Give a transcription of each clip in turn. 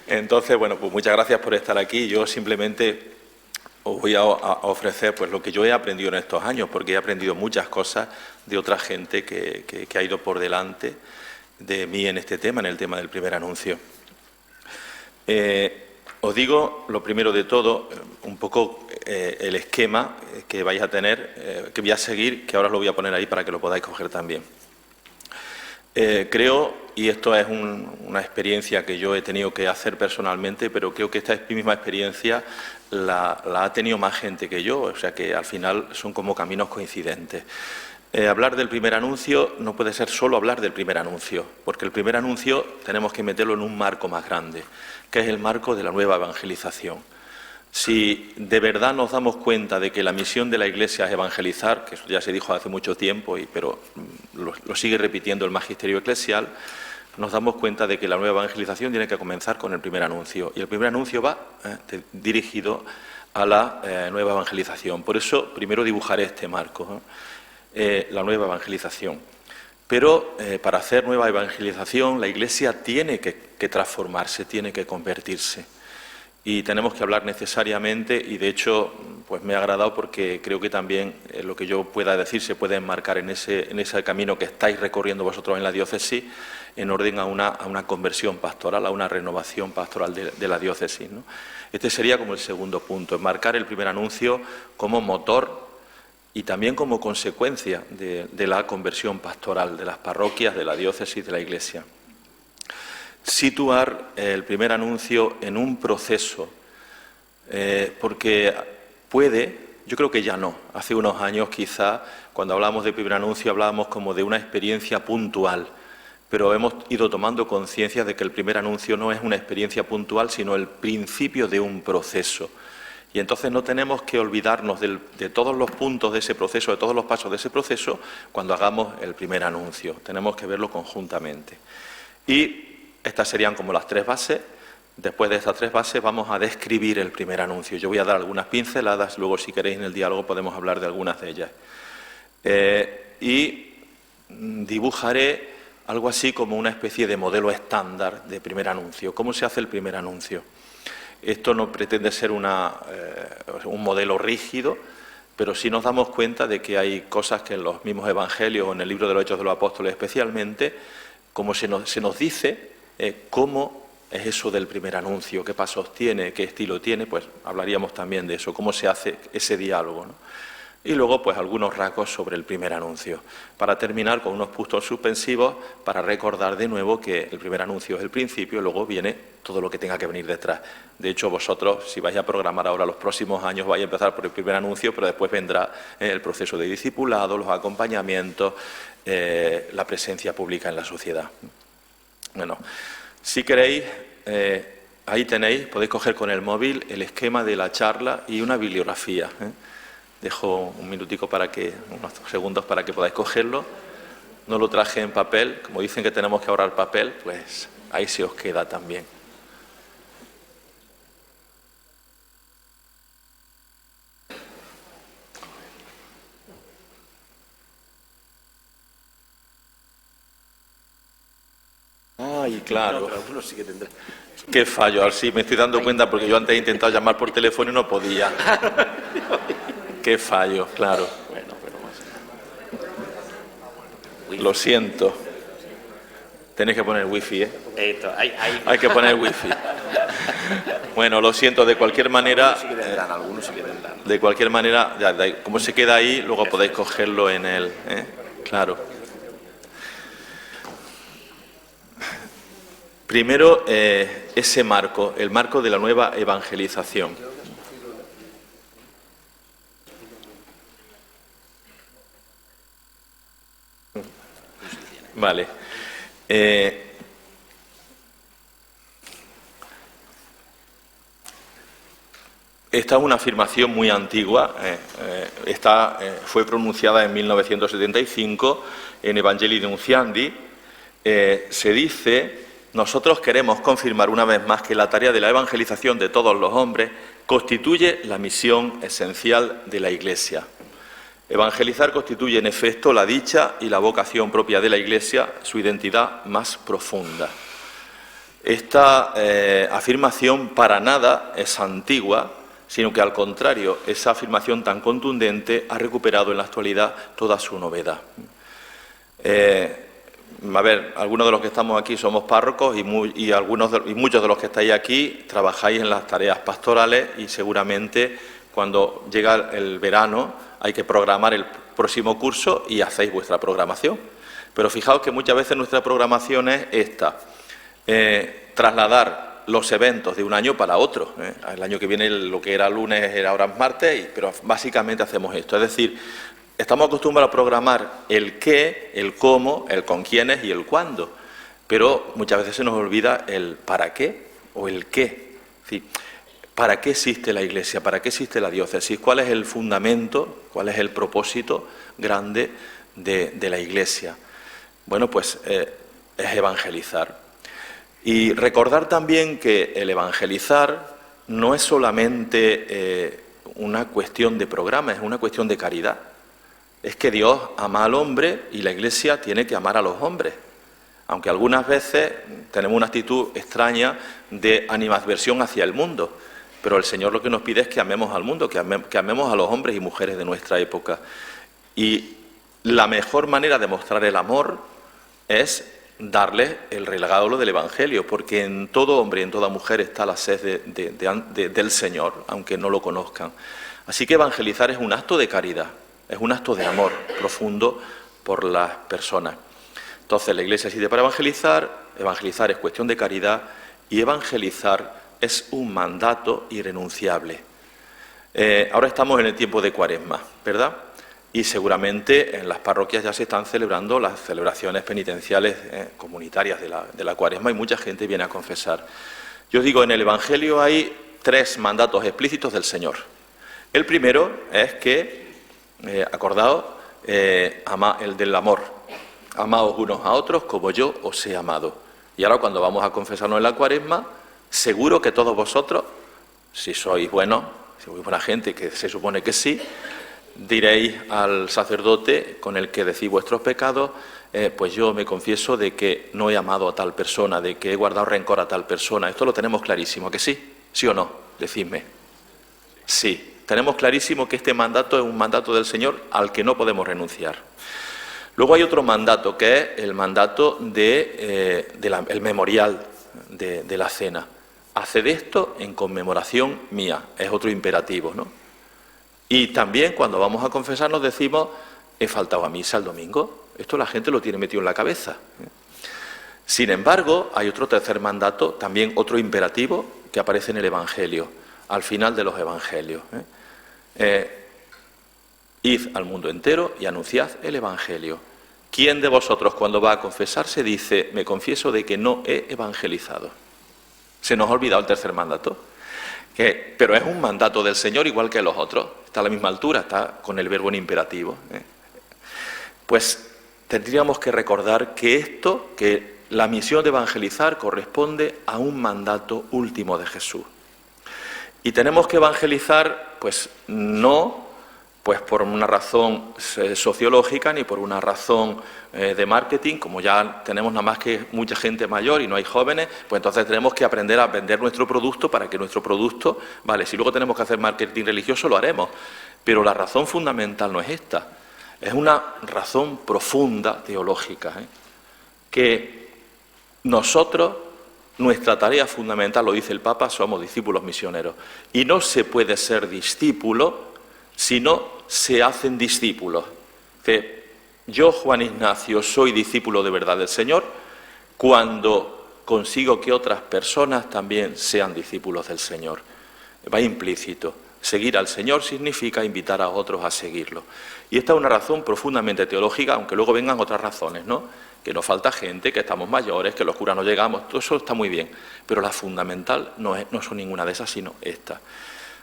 Entonces, bueno, pues muchas gracias por estar aquí. Yo simplemente os voy a ofrecer pues lo que yo he aprendido en estos años, porque he aprendido muchas cosas de otra gente que ha ido por delante de mí en este tema, en el tema del primer anuncio. Os digo, lo primero de todo, un poco el esquema que vais a tener, que voy a seguir, que ahora os lo voy a poner ahí para que lo podáis coger también. Creo, y esto es una experiencia que yo he tenido que hacer personalmente, pero creo que esta misma experiencia la ha tenido más gente que yo, o sea que al final son como caminos coincidentes. Hablar del primer anuncio no puede ser solo hablar del primer anuncio, porque el primer anuncio tenemos que meterlo en un marco más grande, que es el marco de la nueva evangelización. Si de verdad nos damos cuenta de que la misión de la Iglesia es evangelizar, que eso ya se dijo hace mucho tiempo, pero lo sigue repitiendo el magisterio eclesial, nos damos cuenta de que la nueva evangelización tiene que comenzar con el primer anuncio. Y el primer anuncio va dirigido a la nueva evangelización. Por eso, primero dibujaré este marco, la nueva evangelización. Pero para hacer nueva evangelización, la Iglesia tiene que transformarse, tiene que convertirse. Y tenemos que hablar necesariamente, y de hecho pues me ha agradado porque creo que también lo que yo pueda decir se puede enmarcar en ese camino que estáis recorriendo vosotros en la diócesis, en orden a una conversión pastoral, a una renovación pastoral de la diócesis, ¿no? Este sería como el segundo punto, enmarcar el primer anuncio como motor y también como consecuencia de la conversión pastoral de las parroquias, de la diócesis, de la Iglesia. Situar el primer anuncio en un proceso, porque yo creo que ya no, hace unos años quizá, cuando hablábamos de primer anuncio hablábamos como de una experiencia puntual, pero hemos ido tomando conciencia de que el primer anuncio no es una experiencia puntual, sino el principio de un proceso. Y entonces no tenemos que olvidarnos de todos los puntos de ese proceso, de todos los pasos de ese proceso, cuando hagamos el primer anuncio. Tenemos que verlo conjuntamente. Y estas serían como las tres bases. Después de estas tres bases vamos a describir el primer anuncio. Yo voy a dar algunas pinceladas, luego si queréis en el diálogo podemos hablar de algunas de ellas. Y dibujaré algo así como una especie de modelo estándar de primer anuncio. ¿Cómo se hace el primer anuncio? Esto no pretende ser un modelo rígido, pero sí nos damos cuenta de que hay cosas que en los mismos evangelios o en el libro de los Hechos de los Apóstoles especialmente, como se nos dice, cómo es eso del primer anuncio, qué pasos tiene, qué estilo tiene, pues hablaríamos también de eso, cómo se hace ese diálogo, ¿no? Y luego, pues algunos rasgos sobre el primer anuncio, para terminar con unos puntos suspensivos para recordar de nuevo que el primer anuncio es el principio y luego viene todo lo que tenga que venir detrás. De hecho, vosotros, si vais a programar ahora los próximos años, vais a empezar por el primer anuncio, pero después vendrá el proceso de discipulado, los acompañamientos, la presencia pública en la sociedad. Bueno, si queréis, ahí tenéis, podéis coger con el móvil el esquema de la charla y una bibliografía. Dejo un minutico unos segundos para que podáis cogerlo. No lo traje en papel, como dicen que tenemos que ahorrar papel, pues ahí se os queda también. Ay, claro. No, pero algunos sí que tendrán. Qué fallo, así me estoy dando cuenta porque yo antes he intentado llamar por teléfono y no podía. Qué fallo, claro. Bueno, pero más. Lo siento. Tenéis que poner wifi, ¿eh? Hay que poner wifi. Bueno, lo siento, de cualquier manera. Algunos sí que tendrán. De cualquier manera, como se queda ahí, luego podéis cogerlo en el. Claro. Primero, ese marco, el marco de la nueva evangelización. Vale. Esta es una afirmación muy antigua. Fue pronunciada en 1975 en Evangelii Nuntiandi. Se dice: nosotros queremos confirmar una vez más que la tarea de la evangelización de todos los hombres constituye la misión esencial de la Iglesia. Evangelizar constituye, en efecto, la dicha y la vocación propia de la Iglesia, su identidad más profunda. Esta afirmación para nada es antigua, sino que al contrario, esa afirmación tan contundente ha recuperado en la actualidad toda su novedad. A ver, algunos de los que estamos aquí somos párrocos y muchos de los que estáis aquí trabajáis en las tareas pastorales y seguramente cuando llega el verano hay que programar el próximo curso y hacéis vuestra programación. Pero fijaos que muchas veces nuestra programación es esta, trasladar los eventos de un año para otro. El año que viene lo que era lunes era ahora martes, pero básicamente hacemos esto. Es decir, estamos acostumbrados a programar el qué, el cómo, el con quiénes y el cuándo, pero muchas veces se nos olvida el para qué o el qué. Es decir, ¿para qué existe la Iglesia? ¿Para qué existe la diócesis? ¿Cuál es el fundamento? ¿Cuál es el propósito grande de la Iglesia? Bueno, pues es evangelizar. Y recordar también que el evangelizar no es solamente una cuestión de programa, es una cuestión de caridad. Es que Dios ama al hombre y la Iglesia tiene que amar a los hombres. Aunque algunas veces tenemos una actitud extraña de animadversión hacia el mundo. Pero el Señor lo que nos pide es que amemos al mundo, que amemos a los hombres y mujeres de nuestra época. Y la mejor manera de mostrar el amor es darles el regalo del Evangelio, porque en todo hombre y en toda mujer está la sed del Señor, aunque no lo conozcan. Así que evangelizar es un acto de caridad, es un acto de amor profundo por las personas. Entonces la Iglesia existe para evangelizar es cuestión de caridad y evangelizar es un mandato irrenunciable. Ahora estamos en el tiempo de Cuaresma, ¿verdad? Y seguramente en las parroquias ya se están celebrando las celebraciones penitenciales comunitarias de la Cuaresma y mucha gente viene a confesar. Yo digo, en el Evangelio hay 3 mandatos explícitos del Señor. El primero es que, acordaos, el del amor. Amaos unos a otros como yo os he amado. Y ahora cuando vamos a confesarnos en la Cuaresma, seguro que todos vosotros, si sois buenos, si sois buena gente, que se supone que sí, diréis al sacerdote con el que decís vuestros pecados, pues yo me confieso de que no he amado a tal persona, de que he guardado rencor a tal persona. Esto lo tenemos clarísimo, ¿que sí? ¿Sí o no? Decidme. Sí, tenemos clarísimo que este mandato es un mandato del Señor al que no podemos renunciar. Luego hay otro mandato, que es el mandato el memorial de la cena. Haced esto en conmemoración mía, es otro imperativo, ¿no? Y también cuando vamos a confesarnos decimos, he faltado a misa el domingo. Esto la gente lo tiene metido en la cabeza. Sin embargo, hay otro tercer mandato, también otro imperativo, que aparece en el Evangelio, al final de los Evangelios. Id al mundo entero y anunciad el Evangelio. ¿Quién de vosotros cuando va a confesarse dice, me confieso de que no he evangelizado? Se nos ha olvidado el tercer mandato. Pero es un mandato del Señor igual que los otros, está a la misma altura, está con el verbo en imperativo. Pues tendríamos que recordar que la misión de evangelizar corresponde a un mandato último de Jesús. Y tenemos que evangelizar, pues no por una razón sociológica ni por una razón de marketing, como ya tenemos nada más que mucha gente mayor y no hay jóvenes, pues entonces tenemos que aprender a vender nuestro producto para que nuestro producto, vale, si luego tenemos que hacer marketing religioso lo haremos, pero la razón fundamental no es esta, es una razón profunda teológica, que nosotros, nuestra tarea fundamental, lo dice el Papa, somos discípulos misioneros, y no se puede ser discípulo si no se hacen discípulos. Yo, Juan Ignacio, soy discípulo de verdad del Señor cuando consigo que otras personas también sean discípulos del Señor. Va implícito. Seguir al Señor significa invitar a otros a seguirlo. Y esta es una razón profundamente teológica, aunque luego vengan otras razones, ¿no? Que nos falta gente, que estamos mayores, que los curas no llegamos, todo eso está muy bien. Pero la fundamental no son ninguna de esas, sino esta.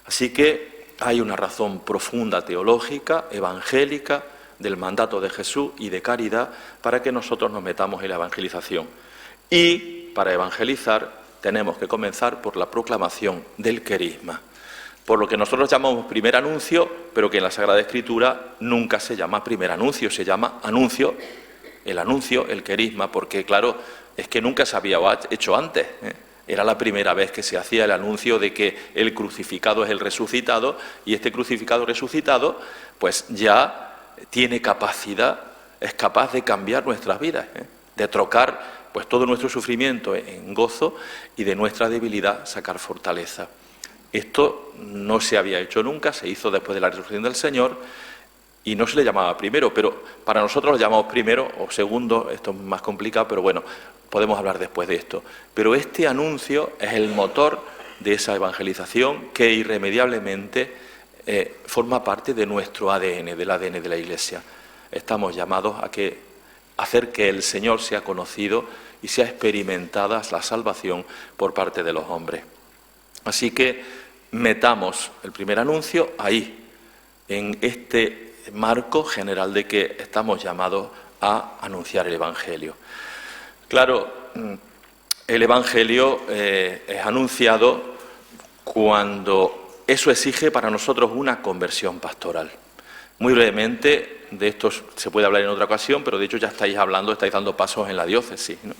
Así que hay una razón profunda teológica, evangélica, del mandato de Jesús y de caridad para que nosotros nos metamos en la evangelización. Y para evangelizar tenemos que comenzar por la proclamación del querigma, por lo que nosotros llamamos primer anuncio, pero que en la Sagrada Escritura nunca se llama primer anuncio, se llama anuncio, el querigma, porque claro, es que nunca se había hecho antes, ¿eh? Era la primera vez que se hacía el anuncio de que el crucificado es el resucitado, y este crucificado resucitado pues ya tiene capacidad, es capaz de cambiar nuestras vidas, ¿eh? De trocar pues todo nuestro sufrimiento en gozo y de nuestra debilidad sacar fortaleza. Esto no se había hecho nunca, se hizo después de la resurrección del Señor y no se le llamaba primero, pero para nosotros lo llamamos primero o segundo, esto es más complicado, pero bueno, podemos hablar después de esto. Pero este anuncio es el motor de esa evangelización que irremediablemente forma parte de nuestro ADN, del ADN de la Iglesia. Estamos llamados a hacer que el Señor sea conocido y sea experimentada la salvación por parte de los hombres. Así que metamos el primer anuncio ahí, en este marco general de que estamos llamados a anunciar el Evangelio. Claro, el Evangelio es anunciado cuando eso exige para nosotros una conversión pastoral. Muy brevemente, de esto se puede hablar en otra ocasión, pero de hecho ya estáis dando pasos en la diócesis, ¿no?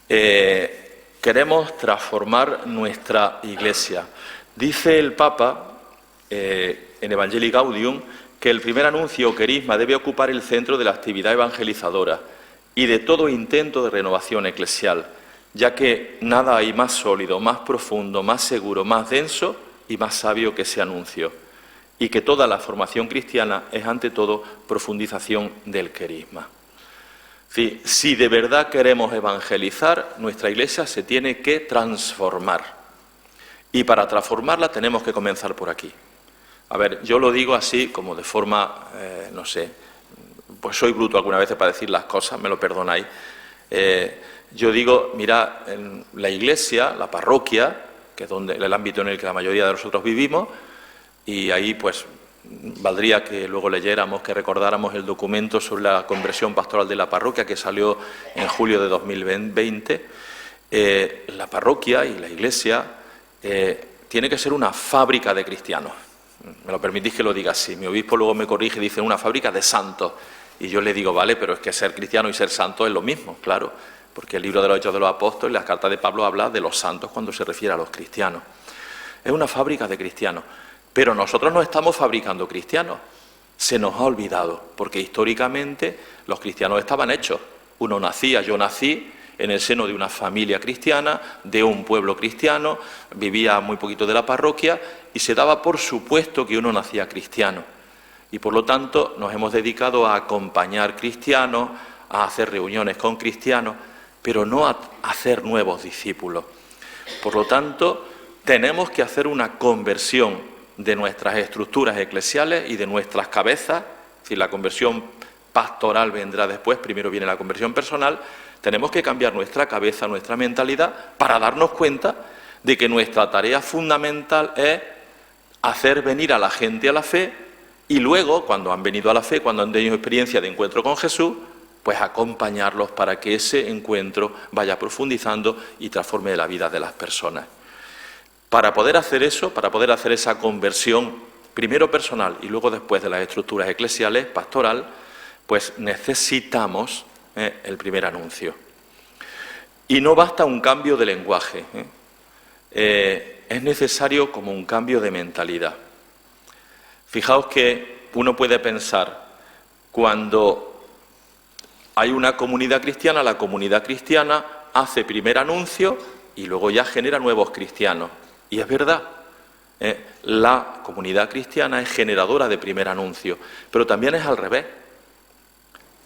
Queremos transformar nuestra Iglesia. Dice el Papa en Evangelii Gaudium que el primer anuncio o querigma debe ocupar el centro de la actividad evangelizadora y de todo intento de renovación eclesial, ya que nada hay más sólido, más profundo, más seguro, más denso y más sabio que ese anuncio, y que toda la formación cristiana es ante todo profundización del querigma. Si de verdad queremos evangelizar, nuestra Iglesia se tiene que transformar, y para transformarla tenemos que comenzar por aquí. A ver, yo lo digo así como de forma, no sé, pues soy bruto algunas veces para decir las cosas, me lo perdonáis. Yo digo, mira, en la Iglesia, la parroquia, que es el ámbito en el que la mayoría de nosotros vivimos, y ahí pues valdría que luego leyéramos, que recordáramos el documento sobre la conversión pastoral de la parroquia que salió en julio de 2020. La parroquia y la Iglesia tiene que ser una fábrica de cristianos. Me lo permitís que lo diga así. Mi obispo luego me corrige y dice una fábrica de santos. Y yo le digo, vale, pero es que ser cristiano y ser santo es lo mismo, claro. Porque el libro de los Hechos de los Apóstoles, las cartas de Pablo, habla de los santos cuando se refiere a los cristianos. Es una fábrica de cristianos. Pero nosotros no estamos fabricando cristianos. Se nos ha olvidado, porque históricamente los cristianos estaban hechos. Yo nací en el seno de una familia cristiana, de un pueblo cristiano, vivía muy poquito de la parroquia y se daba por supuesto que uno nacía cristiano. Y por lo tanto nos hemos dedicado a acompañar cristianos, a hacer reuniones con cristianos, pero no a hacer nuevos discípulos. Por lo tanto, tenemos que hacer una conversión de nuestras estructuras eclesiales y de nuestras cabezas. Es decir, la conversión pastoral vendrá después, primero viene la conversión personal. Tenemos que cambiar nuestra cabeza, nuestra mentalidad, para darnos cuenta de que nuestra tarea fundamental es hacer venir a la gente a la fe y luego, cuando han venido a la fe, cuando han tenido experiencia de encuentro con Jesús, pues acompañarlos para que ese encuentro vaya profundizando y transforme la vida de las personas. Para poder hacer eso, para poder hacer esa conversión, primero personal y luego después de las estructuras eclesiales, pastoral, pues necesitamos el primer anuncio. Y no basta un cambio de lenguaje, es necesario como un cambio de mentalidad. Fijaos que uno puede pensar, cuando hay una comunidad cristiana, la comunidad cristiana hace primer anuncio y luego ya genera nuevos cristianos. Y es verdad, la comunidad cristiana es generadora de primer anuncio, pero también es al revés.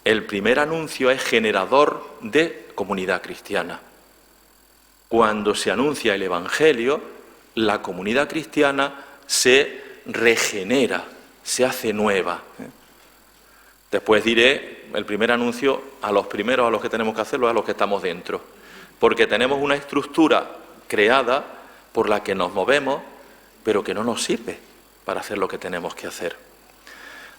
El primer anuncio es generador de comunidad cristiana. Cuando se anuncia el Evangelio, la comunidad cristiana se regenera, se hace nueva. Después diré, el primer anuncio, a los primeros a los que tenemos que hacerlo es a los que estamos dentro, porque tenemos una estructura creada por la que nos movemos, pero que no nos sirve para hacer lo que tenemos que hacer.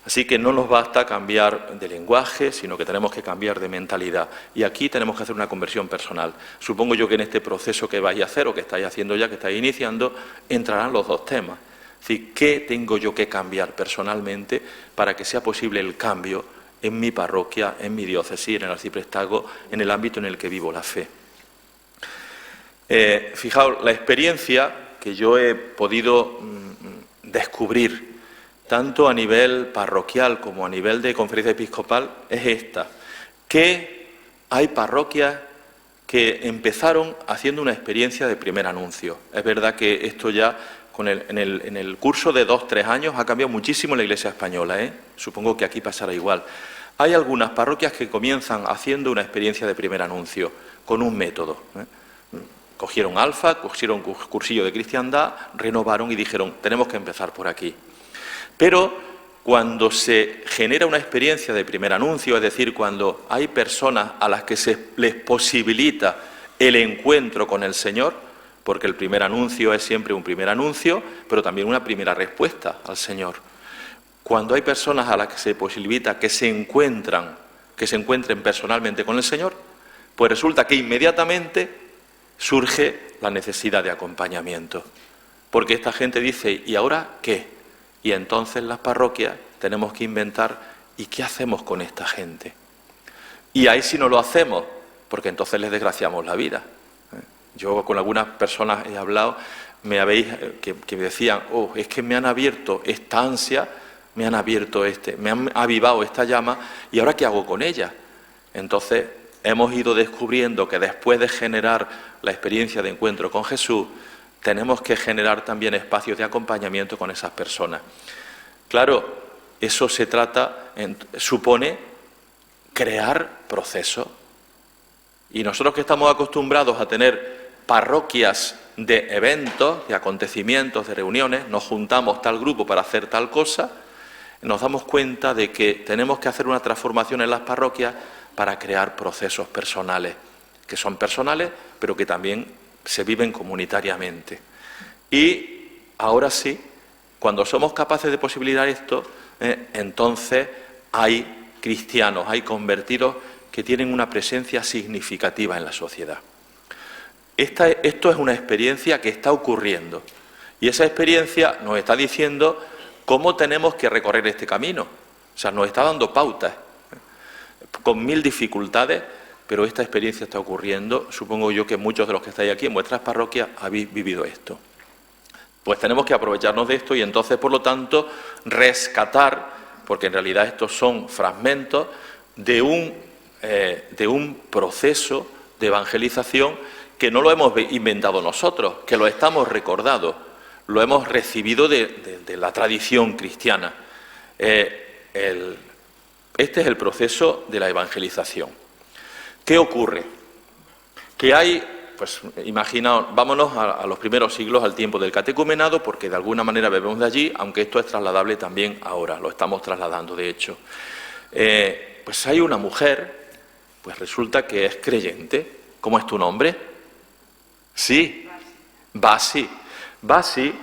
Así que no nos basta cambiar de lenguaje, sino que tenemos que cambiar de mentalidad. Y aquí tenemos que hacer una conversión personal. Supongo yo que en este proceso que vais a hacer o que estáis haciendo ya, que estáis iniciando, entrarán los dos temas. Es decir, ¿qué tengo yo que cambiar personalmente para que sea posible el cambio en mi parroquia, en mi diócesis, en el arciprestazgo, en el ámbito en el que vivo la fe. Fijaos, la experiencia que yo he podido descubrir, tanto a nivel parroquial como a nivel de conferencia episcopal, es esta, que hay parroquias que empezaron haciendo una experiencia de primer anuncio. Es verdad que esto ya, en el curso de 2-3 años, ha cambiado muchísimo la Iglesia española, ¿eh? Supongo que aquí pasará igual. Hay algunas parroquias que comienzan haciendo una experiencia de primer anuncio, con un método, ¿eh? Cogieron Alfa, cogieron un cursillo de cristiandad, renovaron y dijeron, tenemos que empezar por aquí. Pero cuando se genera una experiencia de primer anuncio, es decir, cuando hay personas a las que se les posibilita el encuentro con el Señor, porque el primer anuncio es siempre un primer anuncio, pero también una primera respuesta al Señor. Cuando hay personas a las que se posibilita que se encuentren personalmente con el Señor, pues resulta que inmediatamente surge la necesidad de acompañamiento. Porque esta gente dice, ¿y ahora qué? Y entonces las parroquias tenemos que inventar, ¿y qué hacemos con esta gente? Y ahí sí no lo hacemos, porque entonces les desgraciamos la vida. Yo con algunas personas he hablado, que me decían, es que me han abierto esta ansia, me han avivado esta llama, ¿y ahora qué hago con ella? Entonces hemos ido descubriendo que después de generar la experiencia de encuentro con Jesús, tenemos que generar también espacios de acompañamiento con esas personas. Claro, eso supone crear procesos. Y nosotros que estamos acostumbrados a tener parroquias de eventos, de acontecimientos, de reuniones, nos juntamos tal grupo para hacer tal cosa, nos damos cuenta de que tenemos que hacer una transformación en las parroquias para crear procesos personales, que son personales, pero que también se viven comunitariamente. Y ahora sí, cuando somos capaces de posibilitar esto, entonces hay cristianos, hay convertidos que tienen una presencia significativa en la sociedad. Esto es una experiencia que está ocurriendo, y esa experiencia nos está diciendo cómo tenemos que recorrer este camino. O sea, nos está dando pautas, con 1000 dificultades, pero esta experiencia está ocurriendo. Supongo yo que muchos de los que estáis aquí en vuestras parroquias habéis vivido esto. Pues tenemos que aprovecharnos de esto y entonces, por lo tanto, rescatar, porque en realidad estos son fragmentos de un proceso de evangelización que no lo hemos inventado nosotros, que lo estamos recordando, lo hemos recibido de la tradición cristiana. Este es el proceso de la evangelización. ¿Qué ocurre? Que hay, pues imaginaos, vámonos a los primeros siglos, al tiempo del catecumenado, porque de alguna manera bebemos de allí, aunque esto es trasladable también ahora, lo estamos trasladando de hecho. Pues hay una mujer, pues resulta que es creyente. ¿Cómo es tu nombre? Sí, Basi. Basi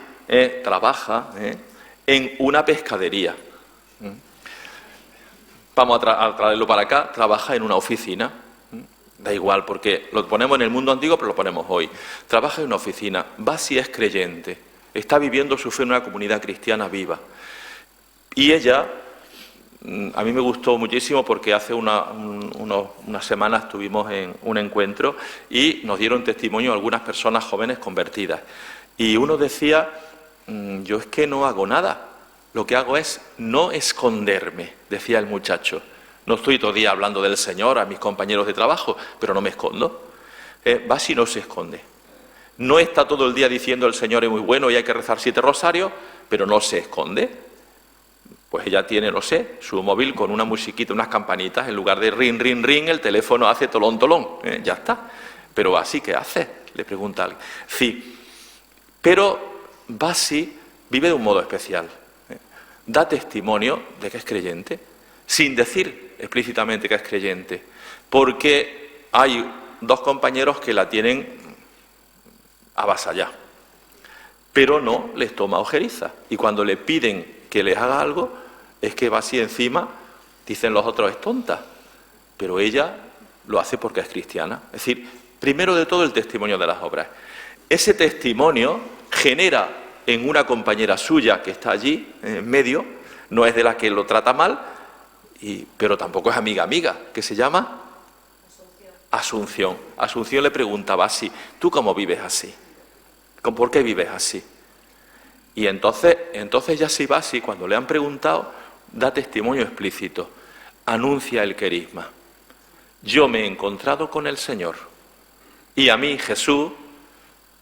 trabaja en una pescadería. Vamos a traerlo para acá, trabaja en una oficina. Da igual, porque lo ponemos en el mundo antiguo, pero lo ponemos hoy. Trabaja en una oficina. Basi es creyente. Está viviendo su fe en una comunidad cristiana viva. Y ella, a mí me gustó muchísimo porque hace unas semanas tuvimos en un encuentro y nos dieron testimonio algunas personas jóvenes convertidas. Y uno decía, yo es que no hago nada. Lo que hago es no esconderme, decía el muchacho. No estoy todo el día hablando del Señor a mis compañeros de trabajo, pero no me escondo. Basi no se esconde. No está todo el día diciendo el Señor es muy bueno y hay que rezar 7 rosarios, pero no se esconde. Pues ella tiene, no sé, su móvil con una musiquita, unas campanitas, en lugar de ring, ring, ring, el teléfono hace tolón, tolón. Ya está. Pero Basi, ¿qué hace? Le pregunta alguien. Sí, pero Basi vive de un modo especial. Da testimonio de que es creyente, sin decir explícitamente que es creyente, porque hay 2 compañeros que la tienen avasallada, pero no les toma ojeriza. Y cuando le piden que les haga algo, es que va así encima, dicen los otros, es tonta, pero ella lo hace porque es cristiana. Es decir, primero de todo el testimonio de las obras. Ese testimonio genera en una compañera suya que está allí, en medio, no es de la que lo trata mal, pero tampoco es amiga, que se llama Asunción. Asunción le preguntaba así: ¿tú cómo vives así? ¿Por qué vives así? Y entonces ya se iba así, cuando le han preguntado, da testimonio explícito, anuncia el querigma. Yo me he encontrado con el Señor, y a mí Jesús,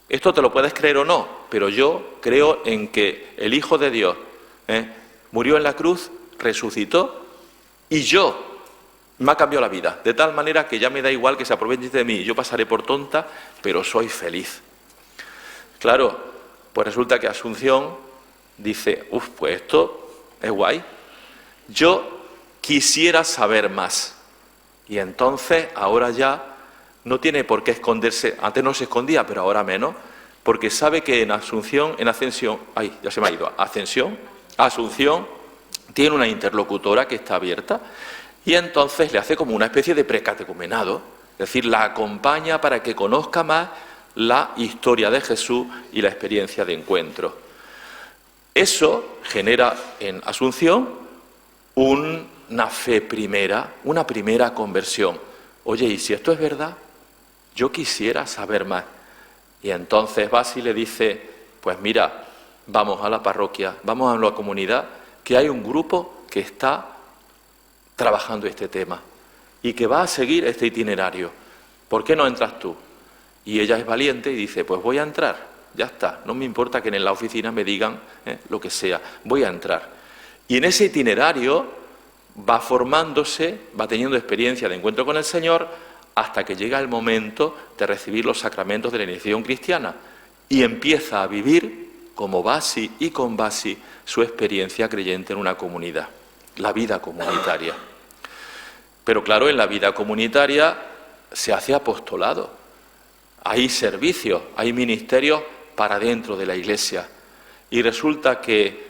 esto te lo puedes creer o no, pero yo creo en que el Hijo de Dios murió en la cruz, resucitó, y me ha cambiado la vida, de tal manera que ya me da igual que se aproveche de mí, yo pasaré por tonta, pero soy feliz. Claro, pues resulta que Asunción dice: pues esto es guay, yo quisiera saber más. Y entonces, ahora ya, no tiene por qué esconderse, antes no se escondía, pero ahora menos, porque sabe que en Asunción, Asunción tiene una interlocutora que está abierta, y entonces le hace como una especie de precatecumenado, es decir, la acompaña para que conozca más la historia de Jesús y la experiencia de encuentro. Eso genera en Asunción una fe primera, una primera conversión. Oye, ¿y si esto es verdad? Yo quisiera saber más. Y entonces Basi le dice: pues mira, vamos a la parroquia, vamos a la comunidad, que hay un grupo que está trabajando este tema y que va a seguir este itinerario. ¿Por qué no entras tú? Y ella es valiente y dice: pues voy a entrar, ya está, no me importa que en la oficina me digan lo que sea, voy a entrar. Y en ese itinerario va formándose, va teniendo experiencia de encuentro con el Señor, hasta que llega el momento de recibir los sacramentos de la iniciación cristiana y empieza a vivir como Basi y con Basi su experiencia creyente en una comunidad, la vida comunitaria. Pero claro, en la vida comunitaria se hace apostolado, hay servicios, hay ministerios para dentro de la Iglesia, y resulta que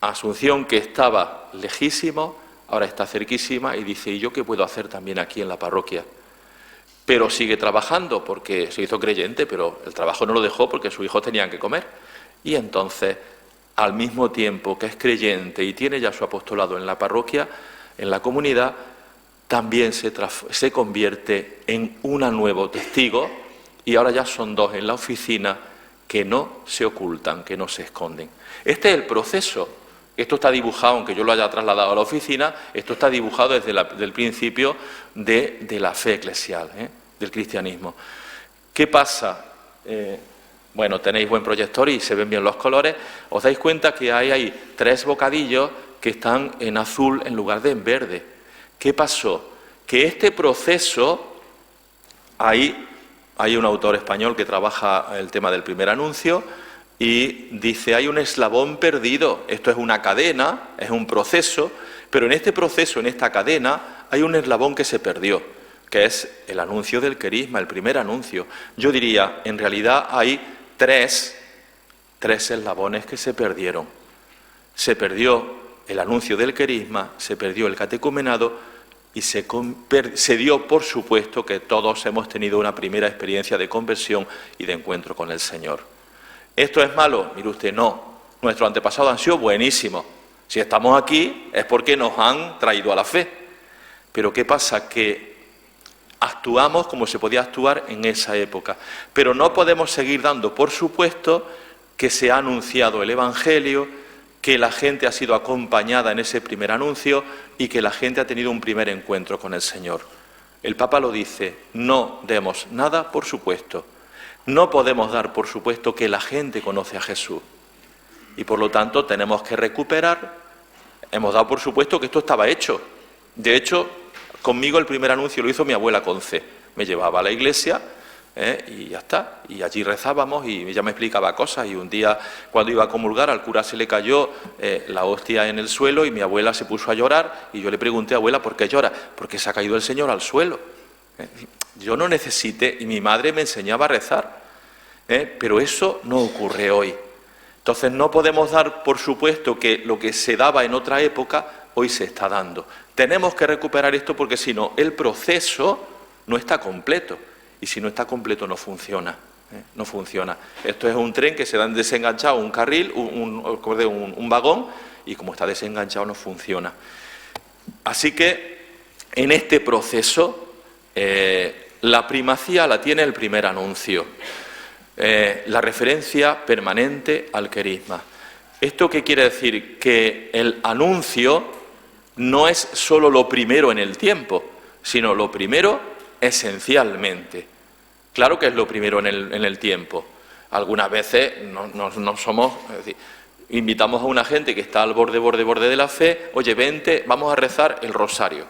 Asunción, que estaba lejísimo, ahora está cerquísima y dice: ¿y yo qué puedo hacer también aquí en la parroquia? Pero sigue trabajando porque se hizo creyente, pero el trabajo no lo dejó porque sus hijos tenían que comer. Y entonces, al mismo tiempo que es creyente y tiene ya su apostolado en la parroquia, en la comunidad, también se convierte en un nuevo testigo, y ahora ya son dos en la oficina que no se ocultan, que no se esconden. Este es el proceso. Esto está dibujado, aunque yo lo haya trasladado a la oficina, esto está dibujado desde el principio de la fe eclesial, del cristianismo. ¿Qué pasa? Bueno, tenéis buen proyector y se ven bien los colores. Os dais cuenta que hay 3 bocadillos que están en azul en lugar de en verde. ¿Qué pasó? Que este proceso, hay un autor español que trabaja el tema del primer anuncio y dice: hay un eslabón perdido. Esto es una cadena, es un proceso, pero en este proceso, en esta cadena, hay un eslabón que se perdió, que es el anuncio del querigma, el primer anuncio. Yo diría, en realidad hay tres eslabones que se perdieron. Se perdió el anuncio del querigma, se perdió el catecumenado y se dio por supuesto que todos hemos tenido una primera experiencia de conversión y de encuentro con el Señor. ¿Esto es malo? Mire usted, no. Nuestros antepasados han sido buenísimos. Si estamos aquí es porque nos han traído a la fe. Pero ¿qué pasa? Que actuamos como se podía actuar en esa época. Pero no podemos seguir dando por supuesto que se ha anunciado el Evangelio, que la gente ha sido acompañada en ese primer anuncio y que la gente ha tenido un primer encuentro con el Señor. El Papa lo dice: no demos nada por supuesto. No podemos dar por supuesto que la gente conoce a Jesús. Y por lo tanto tenemos que recuperar. Hemos dado por supuesto que esto estaba hecho. De hecho, conmigo el primer anuncio lo hizo mi abuela Conce. Me llevaba a la iglesia y ya está. Y allí rezábamos y ella me explicaba cosas. Y un día, cuando iba a comulgar, al cura se le cayó la hostia en el suelo y mi abuela se puso a llorar. Y yo le pregunté: abuela, ¿por qué llora? Porque se ha caído el Señor al suelo. Yo no necesité, y mi madre me enseñaba a rezar, pero eso no ocurre hoy. Entonces no podemos dar por supuesto que lo que se daba en otra época, hoy se está dando. Tenemos que recuperar esto porque si no, el proceso no está completo. Y si no está completo no funciona. No funciona. Esto es un tren que se dan desenganchado, un carril, un vagón, y como está desenganchado no funciona. Así que en este proceso la primacía la tiene el primer anuncio, la referencia permanente al querigma. ¿Esto qué quiere decir? Que el anuncio no es solo lo primero en el tiempo, sino lo primero esencialmente. Claro que es lo primero en el tiempo. Algunas veces no somos... Es decir, invitamos a una gente que está al borde de la fe, oye, vente, vamos a rezar el rosario.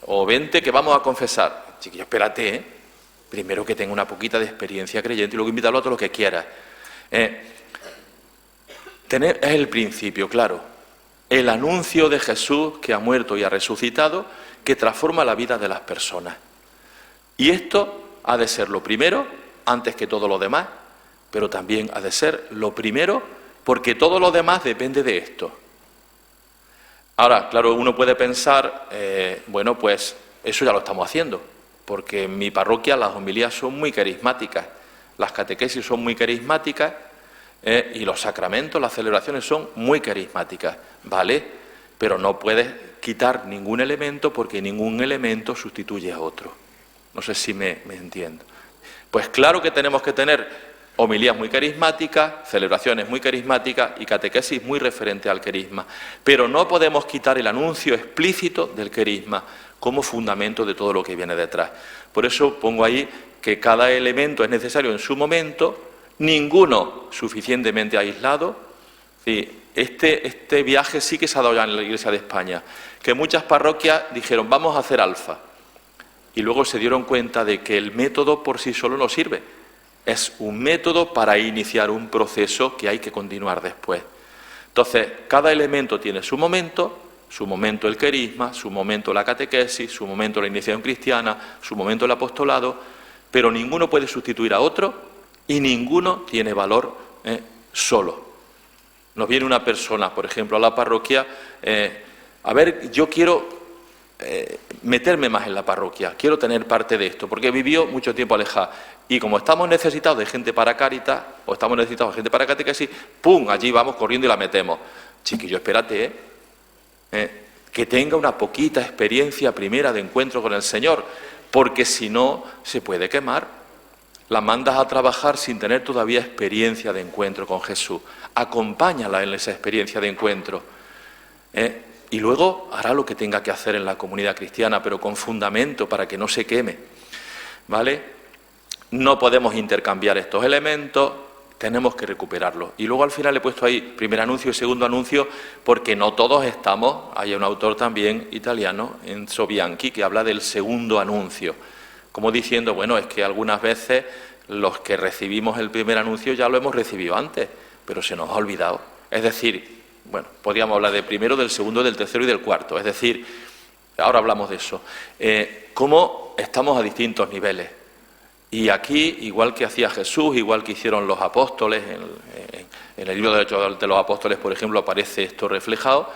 O vente que vamos a confesar. Chiquillo, espérate, primero que tenga una poquita de experiencia creyente y luego invítalo a todo lo que quieras. Es el principio, claro. El anuncio de Jesús que ha muerto y ha resucitado, que transforma la vida de las personas. Y esto ha de ser lo primero, antes que todo lo demás, pero también ha de ser lo primero, porque todo lo demás depende de esto. Ahora, claro, uno puede pensar, bueno, pues eso ya lo estamos haciendo, porque en mi parroquia las homilías son muy carismáticas, las catequesis son muy carismáticas, y los sacramentos, las celebraciones son muy carismáticas, ¿vale? Pero no puedes quitar ningún elemento porque ningún elemento sustituye a otro. No sé si me entiendo. Pues claro que tenemos que tener homilías muy carismáticas, celebraciones muy carismáticas y catequesis muy referente al querigma, pero no podemos quitar el anuncio explícito del querigma como fundamento de todo lo que viene detrás. Por eso pongo ahí que cada elemento es necesario en su momento, ninguno suficientemente aislado. Sí, este viaje sí que se ha dado ya en la Iglesia de España, que muchas parroquias dijeron vamos a hacer alfa y luego se dieron cuenta de que el método por sí solo no sirve, es un método para iniciar un proceso que hay que continuar después. Entonces, cada elemento tiene su momento el querigma, su momento la catequesis, su momento la iniciación cristiana, su momento el apostolado, pero ninguno puede sustituir a otro y ninguno tiene valor solo. Nos viene una persona, por ejemplo, a la parroquia, a ver, yo quiero meterme más en la parroquia, quiero tener parte de esto, porque vivió mucho tiempo alejada. Y como estamos necesitados de gente para Cáritas, o estamos necesitados de gente para catequesis, ¡pum!, allí vamos corriendo y la metemos. Chiquillo, espérate, que tenga una poquita experiencia primera de encuentro con el Señor, porque si no, se puede quemar. La mandas a trabajar sin tener todavía experiencia de encuentro con Jesús. Acompáñala en esa experiencia de encuentro. Y luego hará lo que tenga que hacer en la comunidad cristiana, pero con fundamento para que no se queme. ¿Vale? No podemos intercambiar estos elementos, tenemos que recuperarlos. Y luego al final he puesto ahí primer anuncio y segundo anuncio, porque no todos estamos, hay un autor también italiano, Enzo Bianchi, que habla del segundo anuncio, como diciendo, bueno, es que algunas veces los que recibimos el primer anuncio ya lo hemos recibido antes, pero se nos ha olvidado. Es decir, bueno, podríamos hablar del primero, del segundo, del tercero y del cuarto. Es decir, ahora hablamos de eso. Cómo estamos a distintos niveles. Y aquí, igual que hacía Jesús, igual que hicieron los apóstoles, en el libro de Hechos de los Apóstoles, por ejemplo, aparece esto reflejado,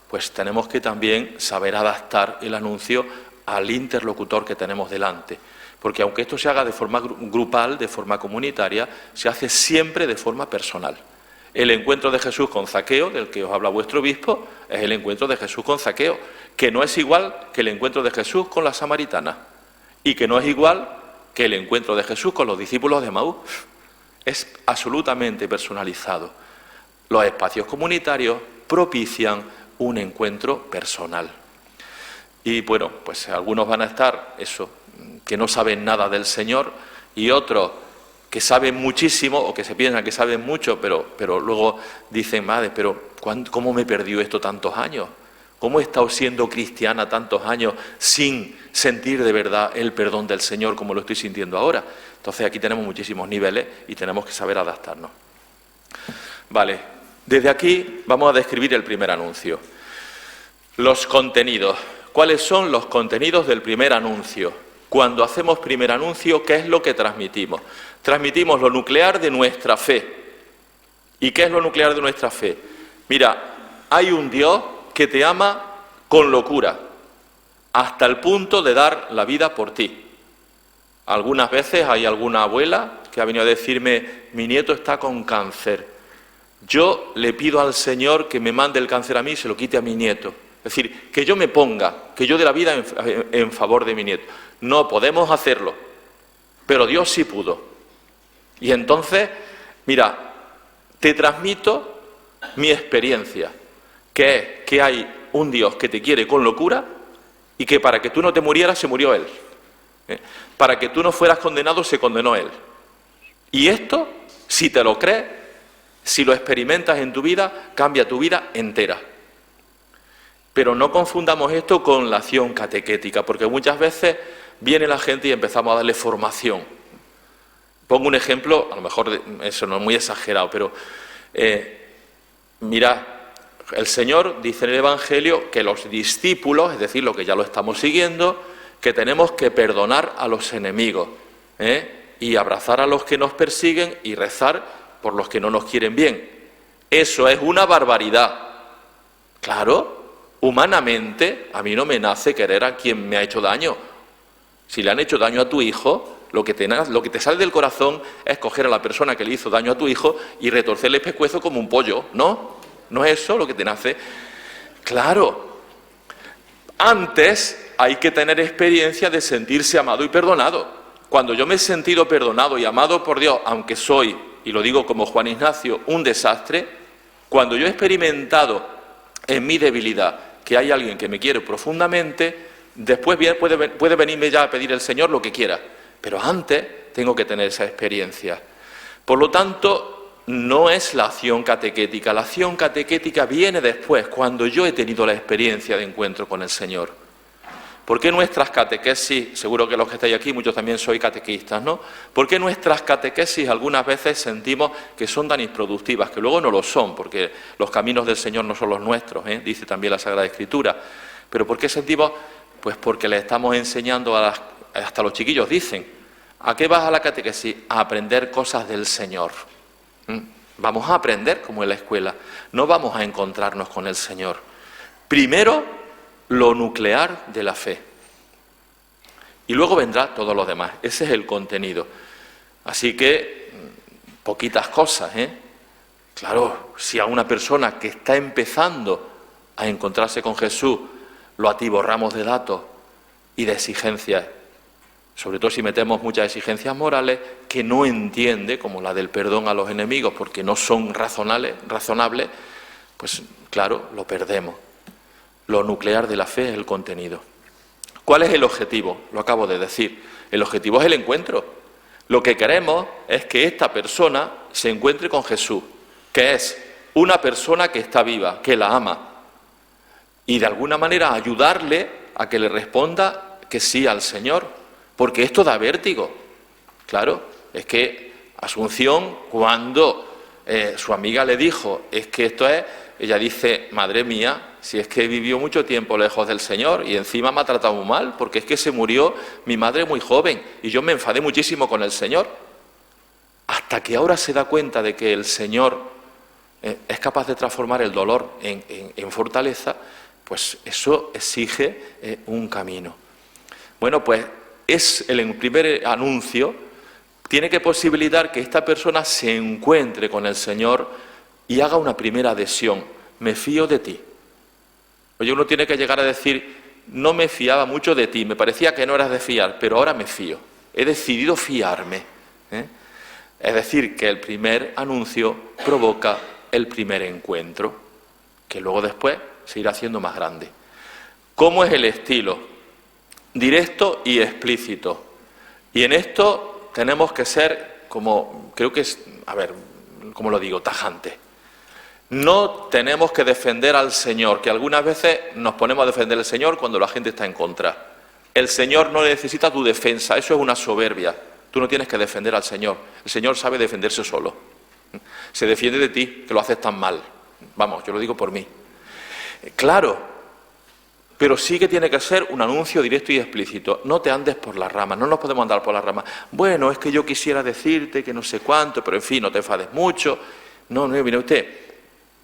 pues tenemos que también saber adaptar el anuncio al interlocutor que tenemos delante. Porque aunque esto se haga de forma grupal, de forma comunitaria, se hace siempre de forma personal. El encuentro de Jesús con Zaqueo, del que os habla vuestro obispo, es el encuentro de Jesús con Zaqueo, que no es igual que el encuentro de Jesús con la samaritana, y que no es igual que el encuentro de Jesús con los discípulos de Emaús. Es absolutamente personalizado. Los espacios comunitarios propician un encuentro personal. Y bueno, pues algunos van a estar, que no saben nada del Señor, y otros que saben muchísimo o que se piensan que saben mucho, pero luego dicen, madre, pero ¿cómo me perdió esto tantos años? ¿Cómo he estado siendo cristiana tantos años sin sentir de verdad el perdón del Señor como lo estoy sintiendo ahora? Entonces aquí tenemos muchísimos niveles y tenemos que saber adaptarnos. Vale, desde aquí vamos a describir el primer anuncio. Los contenidos. ¿Cuáles son los contenidos del primer anuncio? Cuando hacemos primer anuncio, ¿qué es lo que transmitimos? Transmitimos lo nuclear de nuestra fe. ¿Y qué es lo nuclear de nuestra fe? Mira, hay un Dios que te ama con locura, hasta el punto de dar la vida por ti. Algunas veces hay alguna abuela que ha venido a decirme, mi nieto está con cáncer. Yo le pido al Señor que me mande el cáncer a mí y se lo quite a mi nieto. Es decir, que yo me ponga, que yo dé la vida en favor de mi nieto. No podemos hacerlo, pero Dios sí pudo. Y entonces, mira, te transmito mi experiencia, que es que hay un Dios que te quiere con locura y que para que tú no te murieras se murió Él. Para que tú no fueras condenado se condenó Él. Y esto, si te lo crees, si lo experimentas en tu vida, cambia tu vida entera. Pero no confundamos esto con la acción catequética, porque muchas veces viene la gente y empezamos a darle formación. Pongo un ejemplo, a lo mejor eso no es muy exagerado, pero mira, el Señor dice en el Evangelio que los discípulos, es decir, los que ya lo estamos siguiendo, que tenemos que perdonar a los enemigos, y abrazar a los que nos persiguen y rezar por los que no nos quieren bien. Eso es una barbaridad. Claro, humanamente a mí no me nace querer a quien me ha hecho daño. Si le han hecho daño a tu hijo, lo que te sale del corazón es coger a la persona que le hizo daño a tu hijo y retorcerle el pescuezo como un pollo, ¿no? ¿No es eso lo que te nace? Claro. Antes hay que tener experiencia de sentirse amado y perdonado. Cuando yo me he sentido perdonado y amado por Dios, aunque soy, y lo digo como Juan Ignacio, un desastre, cuando yo he experimentado en mi debilidad que hay alguien que me quiere profundamente, después bien puede venirme ya a pedir el Señor lo que quiera, pero antes tengo que tener esa experiencia. Por lo tanto, no es la acción catequética. La acción catequética viene después, cuando yo he tenido la experiencia de encuentro con el Señor. ¿Por qué nuestras catequesis, seguro que los que estáis aquí, muchos también sois catequistas, ¿no? ¿Por qué nuestras catequesis algunas veces sentimos que son tan improductivas, que luego no lo son, porque los caminos del Señor no son los nuestros, dice también la Sagrada Escritura? ¿Pero por qué sentimos? Pues porque le estamos enseñando hasta los chiquillos dicen, ¿a qué vas a la catequesis? A aprender cosas del Señor. Vamos a aprender como en la escuela, no vamos a encontrarnos con el Señor. Primero, lo nuclear de la fe. Y luego vendrá todo lo demás. Ese es el contenido. Así que, poquitas cosas, Claro, si a una persona que está empezando a encontrarse con Jesús lo atiborramos de datos y de exigencias, sobre todo si metemos muchas exigencias morales que no entiende, como la del perdón a los enemigos, porque no son razonables, pues claro, lo perdemos. Lo nuclear de la fe es el contenido. ¿Cuál es el objetivo? Lo acabo de decir. El objetivo es el encuentro. Lo que queremos es que esta persona se encuentre con Jesús, que es una persona que está viva, que la ama, y de alguna manera ayudarle a que le responda que sí al Señor, porque esto da vértigo. Claro, es que Asunción, cuando su amiga le dijo, es que esto es, ella dice, madre mía, si es que vivió mucho tiempo lejos del Señor y encima me ha tratado muy mal, porque es que se murió mi madre muy joven y yo me enfadé muchísimo con el Señor. Hasta que ahora se da cuenta de que el Señor es capaz de transformar el dolor en fortaleza, pues eso exige un camino. Bueno, pues el primer anuncio tiene que posibilitar que esta persona se encuentre con el Señor y haga una primera adhesión. Me fío de ti. Oye, uno tiene que llegar a decir, no me fiaba mucho de ti, me parecía que no eras de fiar, pero ahora me fío. He decidido fiarme. Es decir, que el primer anuncio provoca el primer encuentro, que luego después se irá haciendo más grande. ¿Cómo es el estilo? Directo y explícito. Y en esto tenemos que ser, como, creo que es, a ver, ¿cómo lo digo? Tajante. No tenemos que defender al Señor, que algunas veces nos ponemos a defender al Señor cuando la gente está en contra. El Señor no necesita tu defensa, eso es una soberbia. Tú no tienes que defender al Señor. El Señor sabe defenderse solo. Se defiende de ti, que lo haces tan mal. Vamos, yo lo digo por mí. Claro, pero sí que tiene que ser un anuncio directo y explícito. No te andes por las ramas, no nos podemos andar por las ramas. Bueno, es que yo quisiera decirte que no sé cuánto, pero en fin, no te enfades mucho. No, mire usted.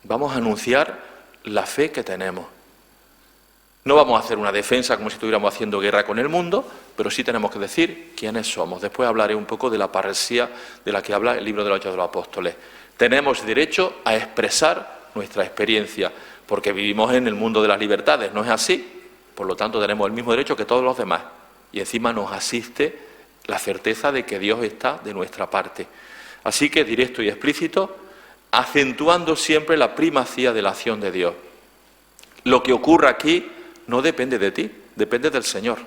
Vamos a anunciar la fe que tenemos. No vamos a hacer una defensa como si estuviéramos haciendo guerra con el mundo, pero sí tenemos que decir quiénes somos. Después hablaré un poco de la parresía de la que habla el libro de los Hechos de los Apóstoles. Tenemos derecho a expresar nuestra experiencia, porque vivimos en el mundo de las libertades, ¿no es así? Por lo tanto, tenemos el mismo derecho que todos los demás. Y encima nos asiste la certeza de que Dios está de nuestra parte. Así que, directo y explícito, acentuando siempre la primacía de la acción de Dios. Lo que ocurra aquí no depende de ti, depende del Señor.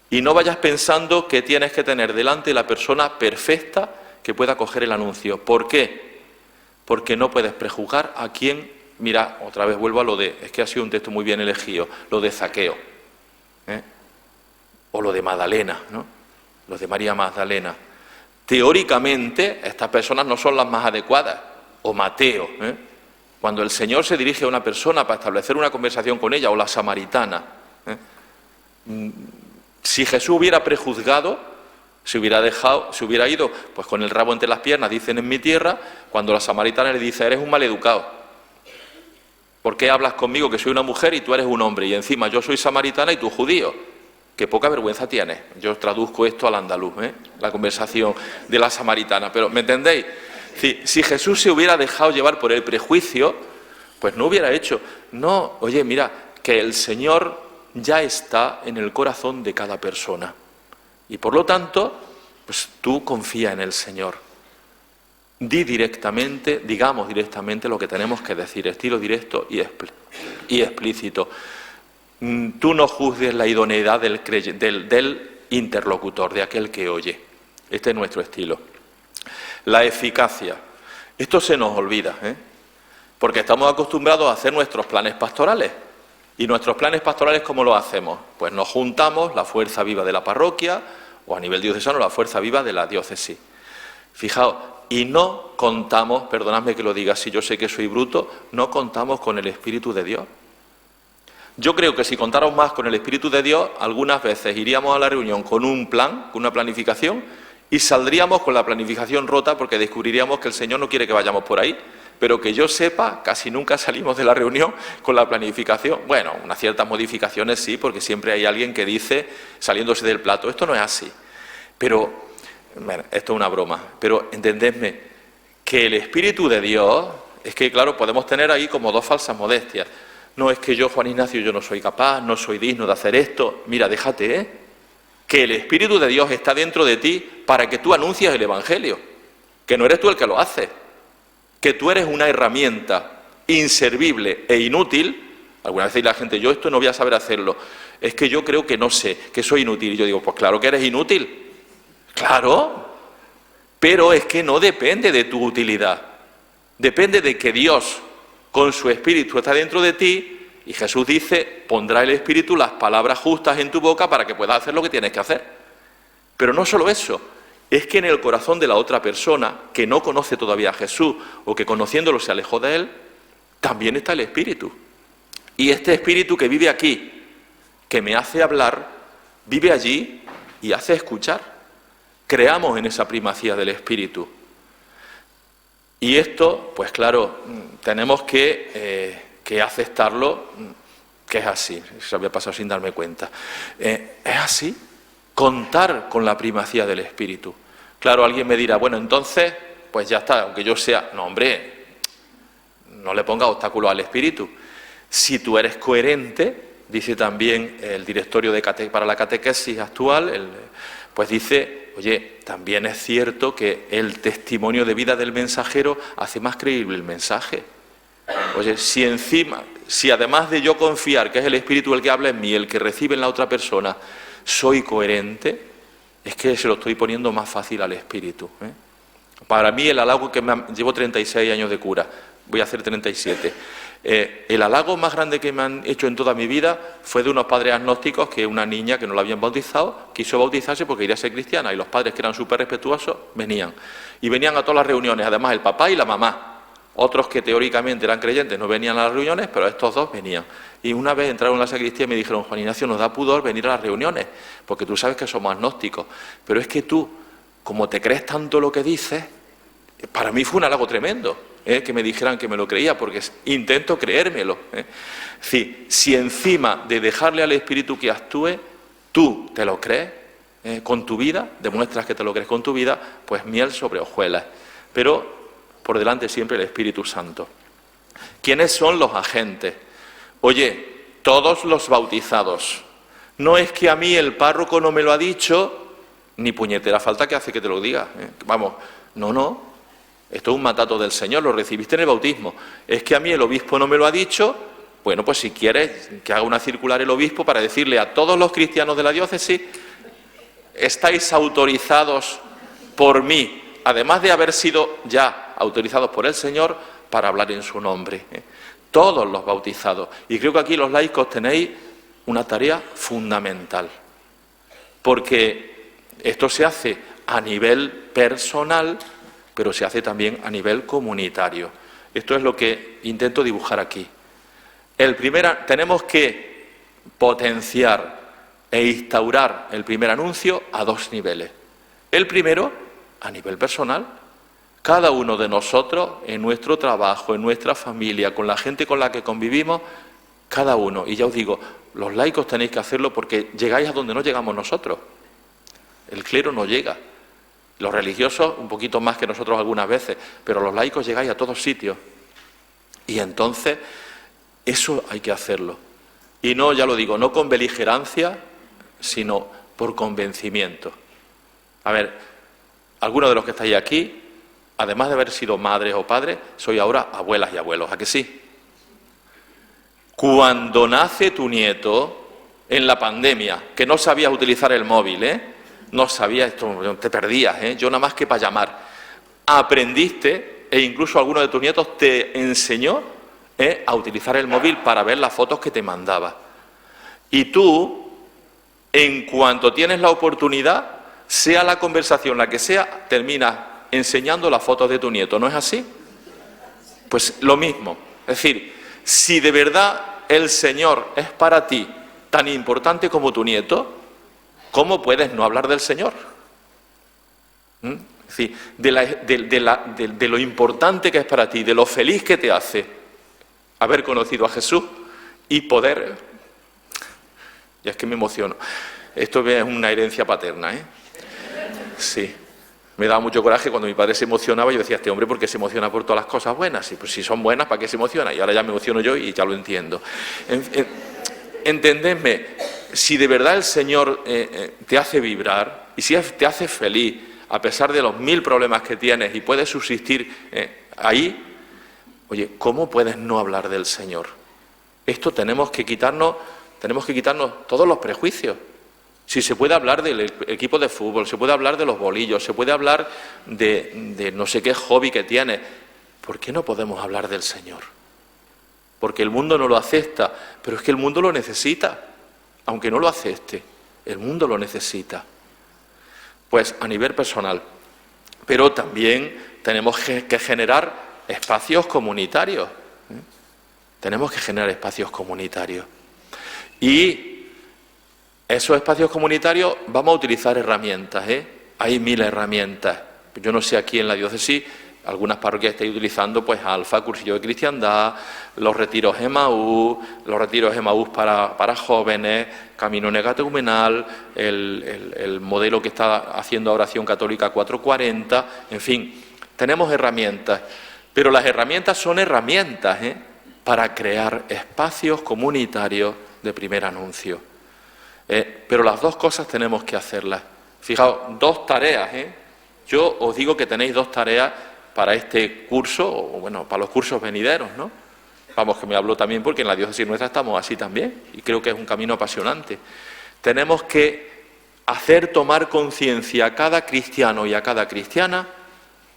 Y no vayas pensando que tienes que tener delante la persona perfecta que pueda coger el anuncio. ¿Por qué? Porque no puedes prejuzgar a quien, mira, otra vez vuelvo a lo de, es que ha sido un texto muy bien elegido, lo de Zaqueo, o lo de Magdalena, ¿no? Lo de María Magdalena. Teóricamente, estas personas no son las más adecuadas, o Mateo, cuando el Señor se dirige a una persona para establecer una conversación con ella, o la samaritana, si Jesús hubiera prejuzgado, se hubiera ido pues con el rabo entre las piernas, dicen en mi tierra, cuando la samaritana le dice, eres un maleducado. ¿Por qué hablas conmigo que soy una mujer y tú eres un hombre? Y encima yo soy samaritana y tú judío. Qué poca vergüenza tienes. Yo traduzco esto al andaluz, la conversación de la samaritana. Pero, ¿me entendéis? Si Jesús se hubiera dejado llevar por el prejuicio, pues no hubiera hecho. No, oye, mira, que el Señor ya está en el corazón de cada persona. Y por lo tanto, pues tú confía en el Señor. Digamos directamente lo que tenemos que decir, estilo directo y explícito. Tú no juzgues la idoneidad del interlocutor, de aquel que oye. Este es nuestro estilo. La eficacia. Esto se nos olvida, porque estamos acostumbrados a hacer nuestros planes pastorales. ¿Y nuestros planes pastorales cómo lo hacemos? Pues nos juntamos, la fuerza viva de la parroquia, o a nivel diocesano, la fuerza viva de la diócesis. Fijaos, y no contamos, perdonadme que lo diga si yo sé que soy bruto, no contamos con el Espíritu de Dios. Yo creo que si contáramos más con el Espíritu de Dios, algunas veces iríamos a la reunión con un plan, con una planificación, y saldríamos con la planificación rota porque descubriríamos que el Señor no quiere que vayamos por ahí. Pero que yo sepa, casi nunca salimos de la reunión con la planificación. Bueno, unas ciertas modificaciones sí, porque siempre hay alguien que dice, saliéndose del plato, esto no es así. Pero, bueno, esto es una broma, pero entendedme, que el Espíritu de Dios, es que claro, podemos tener ahí como dos falsas modestias. No, es que yo, Juan Ignacio, yo no soy capaz, no soy digno de hacer esto. Mira, déjate, que el Espíritu de Dios está dentro de ti para que tú anuncies el Evangelio, que no eres tú el que lo hace. Que tú eres una herramienta inservible e inútil. Alguna vez dice la gente, yo esto no voy a saber hacerlo, es que yo creo que no sé, que soy inútil. Y yo digo, pues claro que eres inútil, claro, pero es que no depende de tu utilidad, depende de que Dios con su Espíritu está dentro de ti, y Jesús dice, pondrá el Espíritu las palabras justas en tu boca para que puedas hacer lo que tienes que hacer. Pero no solo eso, es que en el corazón de la otra persona, que no conoce todavía a Jesús, o que conociéndolo se alejó de Él, también está el Espíritu. Y este Espíritu que vive aquí, que me hace hablar, vive allí y hace escuchar. Creamos en esa primacía del Espíritu. Y esto, pues claro, tenemos que aceptarlo, que es así. Se había pasado sin darme cuenta. Es así. Contar con la primacía del Espíritu. Claro, alguien me dirá, bueno, entonces, pues ya está, aunque yo sea... No, hombre, no le ponga obstáculos al Espíritu. Si tú eres coherente, dice también el directorio para la catequesis actual, pues dice, oye, también es cierto que el testimonio de vida del mensajero hace más creíble el mensaje. Oye, si además de yo confiar que es el Espíritu el que habla en mí, el que recibe en la otra persona, soy coherente, es que se lo estoy poniendo más fácil al Espíritu. Para mí el halago llevo 36 años de cura, voy a hacer 37. El halago más grande que me han hecho en toda mi vida fue de unos padres agnósticos que una niña que no la habían bautizado quiso bautizarse porque quería ser cristiana, y los padres, que eran súper respetuosos, venían. Y venían a todas las reuniones, además el papá y la mamá. Otros que teóricamente eran creyentes no venían a las reuniones, pero estos dos venían. Y una vez entraron en la sacristía y me dijeron, Juan Ignacio, nos da pudor venir a las reuniones, porque tú sabes que somos agnósticos. Pero es que tú, como te crees tanto lo que dices, para mí fue un halago tremendo, que me dijeran que me lo creía, porque intento creérmelo. Si encima de dejarle al Espíritu que actúe, tú te lo crees con tu vida, demuestras que te lo crees con tu vida, pues miel sobre hojuelas. Pero por delante siempre el Espíritu Santo. ¿Quiénes son los agentes? Oye, todos los bautizados. No es que a mí el párroco no me lo ha dicho, ni puñetera falta que hace que te lo diga. Vamos, no. Esto es un mandato del Señor, lo recibiste en el bautismo. Es que a mí el obispo no me lo ha dicho. Bueno, pues si quieres que haga una circular el obispo para decirle a todos los cristianos de la diócesis, estáis autorizados por mí, además de haber sido ya autorizados por el Señor, para hablar en su nombre. Todos los bautizados. Y creo que aquí los laicos tenéis una tarea fundamental, porque esto se hace a nivel personal, pero se hace también a nivel comunitario. Esto es lo que intento dibujar aquí. Tenemos que potenciar e instaurar el primer anuncio a dos niveles. El primero, a nivel personal. Cada uno de nosotros, en nuestro trabajo, en nuestra familia, con la gente con la que convivimos, cada uno. Y ya os digo, los laicos tenéis que hacerlo porque llegáis a donde no llegamos nosotros. El clero no llega. Los religiosos un poquito más que nosotros algunas veces, pero los laicos llegáis a todos sitios. Y entonces, eso hay que hacerlo. Y no, ya lo digo, no con beligerancia, sino por convencimiento. A ver, algunos de los que estáis aquí, además de haber sido madres o padres, sois ahora abuelas y abuelos, ¿a que sí? Cuando nace tu nieto, en la pandemia, que no sabías utilizar el móvil, no sabías, esto te perdías, yo nada más que para llamar, aprendiste, e incluso alguno de tus nietos te enseñó a utilizar el móvil para ver las fotos que te mandaba. Y tú, en cuanto tienes la oportunidad, sea la conversación la que sea, terminas enseñando las fotos de tu nieto, ¿no es así? Pues lo mismo. Es decir, si de verdad el Señor es para ti tan importante como tu nieto, ¿cómo puedes no hablar del Señor? Es decir, de lo importante que es para ti, de lo feliz que te hace haber conocido a Jesús y poder... Ya es que me emociono. Esto es una herencia paterna, Sí. Me daba mucho coraje cuando mi padre se emocionaba. Yo decía, este hombre, ¿por qué se emociona por todas las cosas buenas? Y pues si son buenas, ¿para qué se emociona? Y ahora ya me emociono yo y ya lo entiendo. Entendedme, si de verdad el Señor te hace vibrar y si te hace feliz, a pesar de los 1000 problemas que tienes y puedes subsistir ahí, oye, ¿cómo puedes no hablar del Señor? Esto tenemos que quitarnos todos los prejuicios. Si se puede hablar del equipo de fútbol, se puede hablar de los bolillos, se puede hablar de no sé qué hobby que tienes, ¿por qué no podemos hablar del Señor? Porque el mundo no lo acepta, pero es que el mundo lo necesita, aunque no lo acepte, el mundo lo necesita. Pues a nivel personal, pero también tenemos que generar espacios comunitarios. Tenemos que generar espacios comunitarios. Y esos espacios comunitarios vamos a utilizar herramientas, Hay 1000 herramientas. Yo no sé aquí en la diócesis, algunas parroquias estáis utilizando pues Alfa, cursillo de cristiandad, los retiros Emaús para jóvenes, camino necatecumenal, el modelo que está haciendo ahora Acción Católica 440, en fin, tenemos herramientas. Pero las herramientas son herramientas, para crear espacios comunitarios de primer anuncio. Pero las dos cosas tenemos que hacerlas. Fijaos, 2 tareas, Yo os digo que tenéis 2 tareas para este curso, o bueno, para los cursos venideros, ¿no? Vamos, que me hablo también porque en la diócesis nuestra estamos así también, y creo que es un camino apasionante. Tenemos que hacer tomar conciencia a cada cristiano y a cada cristiana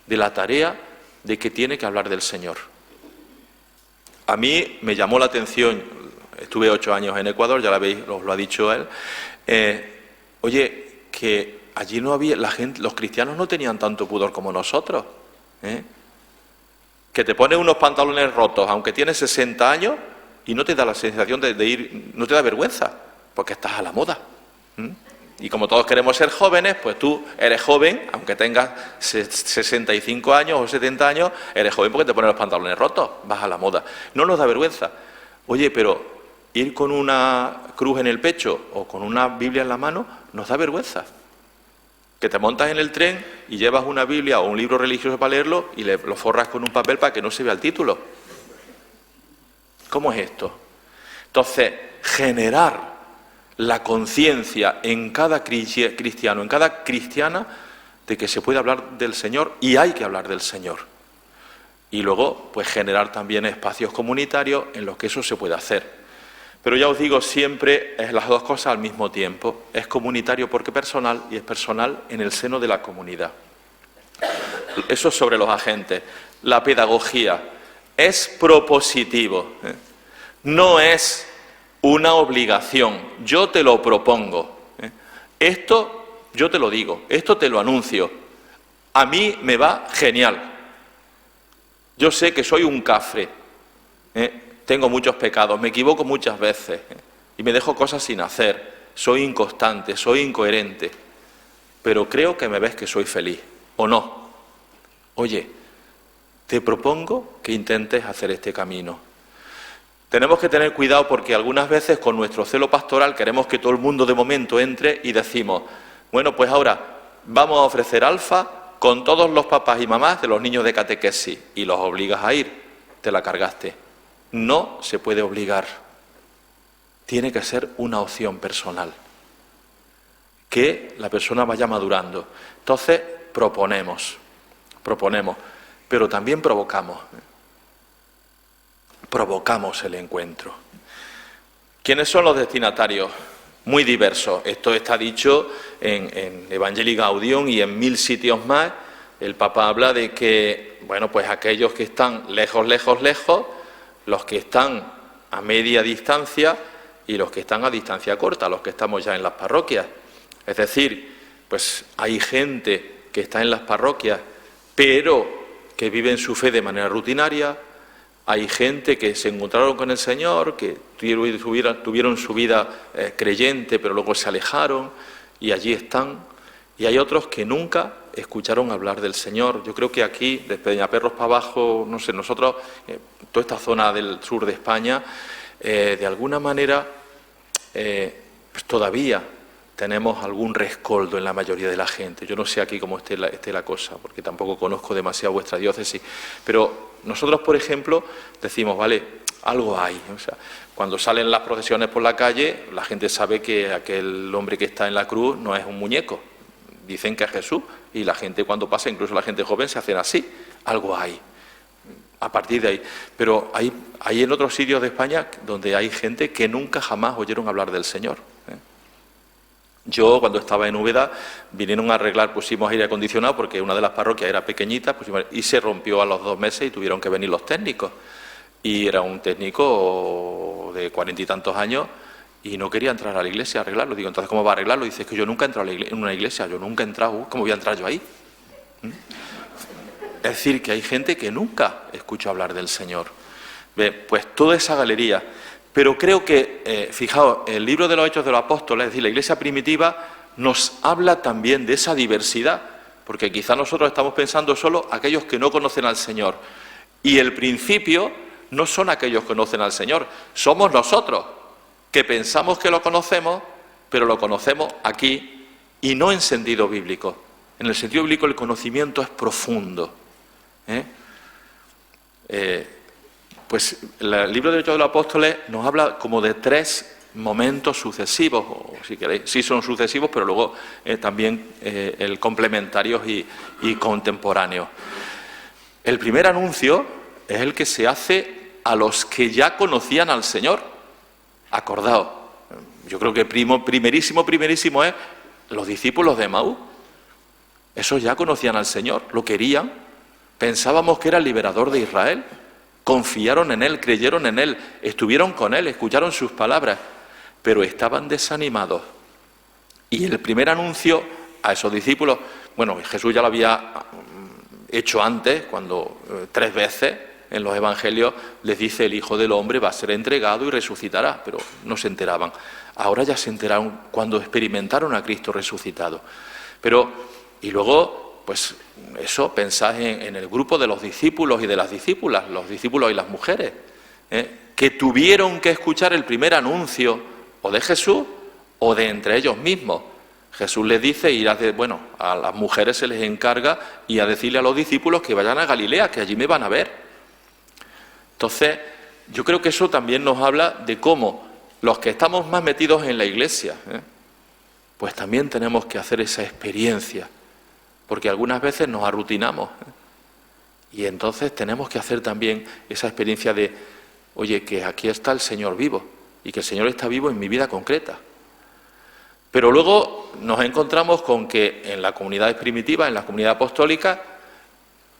de la tarea de que tiene que hablar del Señor. A mí me llamó la atención, estuve 8 años en Ecuador, ya os lo ha dicho él, oye, que allí no había, los cristianos no tenían tanto pudor como nosotros, que te pones unos pantalones rotos, aunque tienes 60 años, y no te da la sensación de ir, no te da vergüenza, porque estás a la moda. Y como todos queremos ser jóvenes, pues tú eres joven, aunque tengas 65 años o 70 años, eres joven porque te pones los pantalones rotos, vas a la moda. No nos da vergüenza. Oye, pero ir con una cruz en el pecho o con una Biblia en la mano nos da vergüenza. Que te montas en el tren y llevas una Biblia o un libro religioso para leerlo y lo forras con un papel para que no se vea el título. ¿Cómo es esto? Entonces, generar la conciencia en cada cristiano, en cada cristiana, de que se puede hablar del Señor y hay que hablar del Señor. Y luego, pues generar también espacios comunitarios en los que eso se puede hacer. Pero ya os digo, siempre es las dos cosas al mismo tiempo. Es comunitario porque personal y es personal en el seno de la comunidad. Eso es sobre los agentes. La pedagogía es propositivo, no es una obligación. Yo te lo propongo. Esto yo te lo digo, esto te lo anuncio. A mí me va genial. Yo sé que soy un cafre, tengo muchos pecados, me equivoco muchas veces y me dejo cosas sin hacer, soy inconstante, soy incoherente, pero creo que me ves que soy feliz, ¿o no? Oye, te propongo que intentes hacer este camino. Tenemos que tener cuidado porque algunas veces con nuestro celo pastoral queremos que todo el mundo de momento entre y decimos, bueno, pues ahora vamos a ofrecer alfa con todos los papás y mamás de los niños de catequesis y los obligas a ir, te la cargaste. No se puede obligar. Tiene que ser una opción personal. Que la persona vaya madurando. Entonces, proponemos, pero también provocamos. Provocamos el encuentro. ¿Quiénes son los destinatarios? Muy diversos. Esto está dicho en Evangelii Gaudium y en 1000 sitios más. El Papa habla de que, bueno, pues aquellos que están lejos, los que están a media distancia y los que están a distancia corta, los que estamos ya en las parroquias. Es decir, pues hay gente que está en las parroquias, pero que viven su fe de manera rutinaria. Hay gente que se encontraron con el Señor, que tuvieron su vida creyente, pero luego se alejaron y allí están. Y hay otros que nunca escucharon hablar del Señor. Yo creo que aquí, desde Peñaperros para abajo, no sé, nosotros, toda esta zona del sur de España, de alguna manera, pues todavía tenemos algún rescoldo en la mayoría de la gente. Yo no sé aquí cómo esté la cosa, porque tampoco conozco demasiado vuestra diócesis, pero nosotros, por ejemplo, decimos, vale, algo hay. O sea, cuando salen las procesiones por la calle, la gente sabe que aquel hombre que está en la cruz no es un muñeco. Dicen que es Jesús, y la gente cuando pasa, incluso la gente joven, se hacen así. Algo hay. A partir de ahí. Pero hay en otros sitios de España donde hay gente que nunca jamás oyeron hablar del Señor. Yo, cuando estaba en Úbeda, vinieron a arreglar, pusimos aire acondicionado porque una de las parroquias era pequeñita, y se rompió a los 2 meses y tuvieron que venir los técnicos. Y era un técnico de 40 y tantos años y no quería entrar a la iglesia a arreglarlo. Digo, entonces, ¿cómo va a arreglarlo? Dice, es que yo nunca he entrado en una iglesia, yo nunca he entrado, ¿cómo voy a entrar yo ahí? Es decir, que hay gente que nunca escucha hablar del Señor. Pues toda esa galería. Pero creo que, fijaos, el libro de los Hechos de los Apóstoles, es decir, la Iglesia primitiva, nos habla también de esa diversidad, porque quizá nosotros estamos pensando solo aquellos que no conocen al Señor. Y el principio no son aquellos que conocen al Señor, somos nosotros, que pensamos que lo conocemos, pero lo conocemos aquí y no en sentido bíblico. En el sentido bíblico el conocimiento es profundo. Pues el libro de los Hechos de los Apóstoles nos habla como de 3 momentos sucesivos, o si queréis, sí son sucesivos, pero luego también complementarios y contemporáneos. El primer anuncio es el que se hace a los que ya conocían al Señor. Acordaos, yo creo que primerísimo es los discípulos de Emaús. Esos ya conocían al Señor, lo querían, pensábamos que era el liberador de Israel. Confiaron en Él, creyeron en Él, estuvieron con Él, escucharon sus palabras, pero estaban desanimados. Y el primer anuncio a esos discípulos, bueno, Jesús ya lo había hecho antes, cuando 3 veces en los evangelios les dice el Hijo del Hombre va a ser entregado y resucitará, pero no se enteraban. Ahora ya se enteraron cuando experimentaron a Cristo resucitado. Y luego, pues eso, pensad en el grupo de los discípulos y de las discípulas, los discípulos y las mujeres, que tuvieron que escuchar el primer anuncio o de Jesús o de entre ellos mismos. Jesús les dice, a las mujeres se les encarga y a decirle a los discípulos que vayan a Galilea, que allí me van a ver. Entonces, yo creo que eso también nos habla de cómo los que estamos más metidos en la Iglesia, pues también tenemos que hacer esa experiencia, porque algunas veces nos arrutinamos, y entonces tenemos que hacer también esa experiencia de, oye, que aquí está el Señor vivo, y que el Señor está vivo en mi vida concreta. Pero luego nos encontramos con que en las comunidades primitivas, en la comunidad apostólica,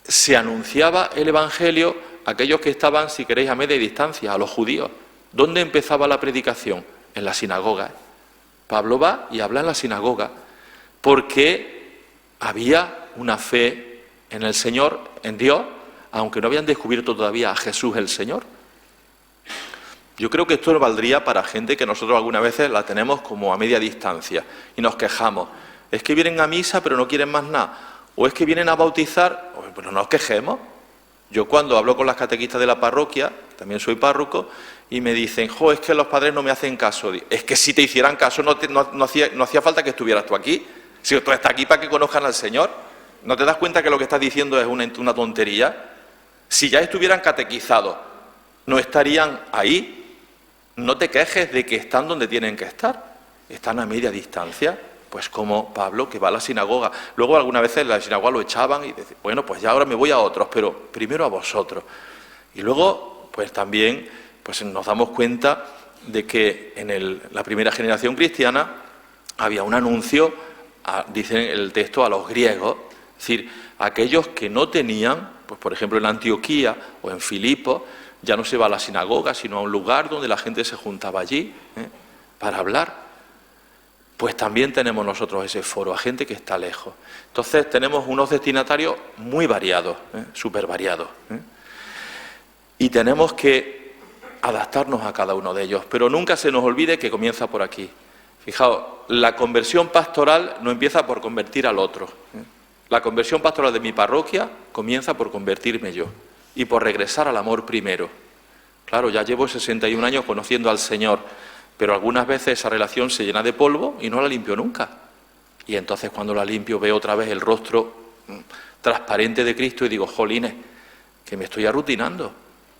se anunciaba el Evangelio a aquellos que estaban, si queréis, a media distancia, a los judíos. ¿Dónde empezaba la predicación? En la sinagoga. Pablo va y habla en la sinagoga, porque había una fe en el Señor, en Dios, aunque no habían descubierto todavía a Jesús el Señor. Yo creo que esto valdría para gente que nosotros algunas veces la tenemos como a media distancia y nos quejamos. Es que vienen a misa pero no quieren más nada. O es que vienen a bautizar, pues no nos quejemos. Yo cuando hablo con las catequistas de la parroquia, también soy párroco, y me dicen, jo, es que los padres no me hacen caso. Es que si te hicieran caso no hacía falta que estuvieras tú aquí. Si tú estás aquí para que conozcan al Señor, ¿no te das cuenta que lo que estás diciendo es una tontería? Si ya estuvieran catequizados, no estarían ahí. No te quejes de que están donde tienen que estar. Están a media distancia, pues como Pablo, que va a la sinagoga. Luego algunas veces la sinagoga lo echaban y decían, bueno, pues ya ahora me voy a otros, pero primero a vosotros. Y luego, pues también pues nos damos cuenta de que en la primera generación cristiana había un anuncio, dice el texto, a los griegos, es decir, a aquellos que no tenían, pues por ejemplo en Antioquía o en Filipos, ya no se va a la sinagoga, sino a un lugar donde la gente se juntaba allí para hablar. Pues también tenemos nosotros ese foro, a gente que está lejos. Entonces tenemos unos destinatarios muy variados, súper variados. Y tenemos que adaptarnos a cada uno de ellos, pero nunca se nos olvide que comienza por aquí. Fijaos, la conversión pastoral no empieza por convertir al otro. La conversión pastoral de mi parroquia comienza por convertirme yo y por regresar al amor primero. Claro, ya llevo 61 años conociendo al Señor, pero algunas veces esa relación se llena de polvo y no la limpio nunca. Y entonces cuando la limpio veo otra vez el rostro transparente de Cristo y digo, jolines, que me estoy arrutinando,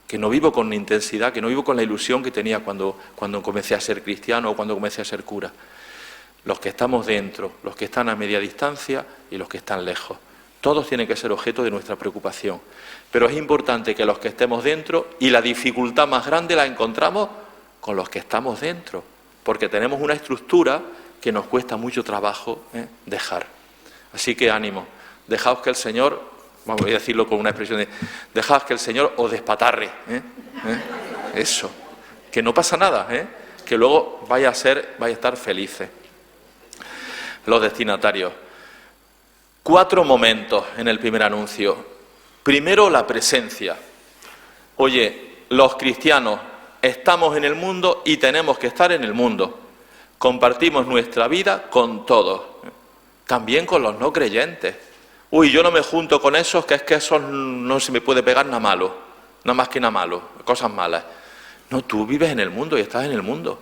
que no vivo con intensidad, que no vivo con la ilusión que tenía cuando comencé a ser cristiano o cuando comencé a ser cura. Los que estamos dentro, los que están a media distancia y los que están lejos. Todos tienen que ser objeto de nuestra preocupación. Pero es importante que los que estemos dentro, y la dificultad más grande la encontramos con los que estamos dentro, porque tenemos una estructura que nos cuesta mucho trabajo dejar. Así que ánimo, dejaos que el Señor, voy a decirlo con una expresión de, dejaos que el Señor os despatarre. Eso, que no pasa nada, que luego vaya a estar felices. Los destinatarios. 4 momentos en el primer anuncio. Primero, la presencia. Oye, los cristianos estamos en el mundo y tenemos que estar en el mundo. Compartimos nuestra vida con todos, también con los no creyentes. Uy, yo no me junto con esos, que es que esos no se me puede pegar nada malo, nada más que nada malo, cosas malas. No, tú vives en el mundo y estás en el mundo.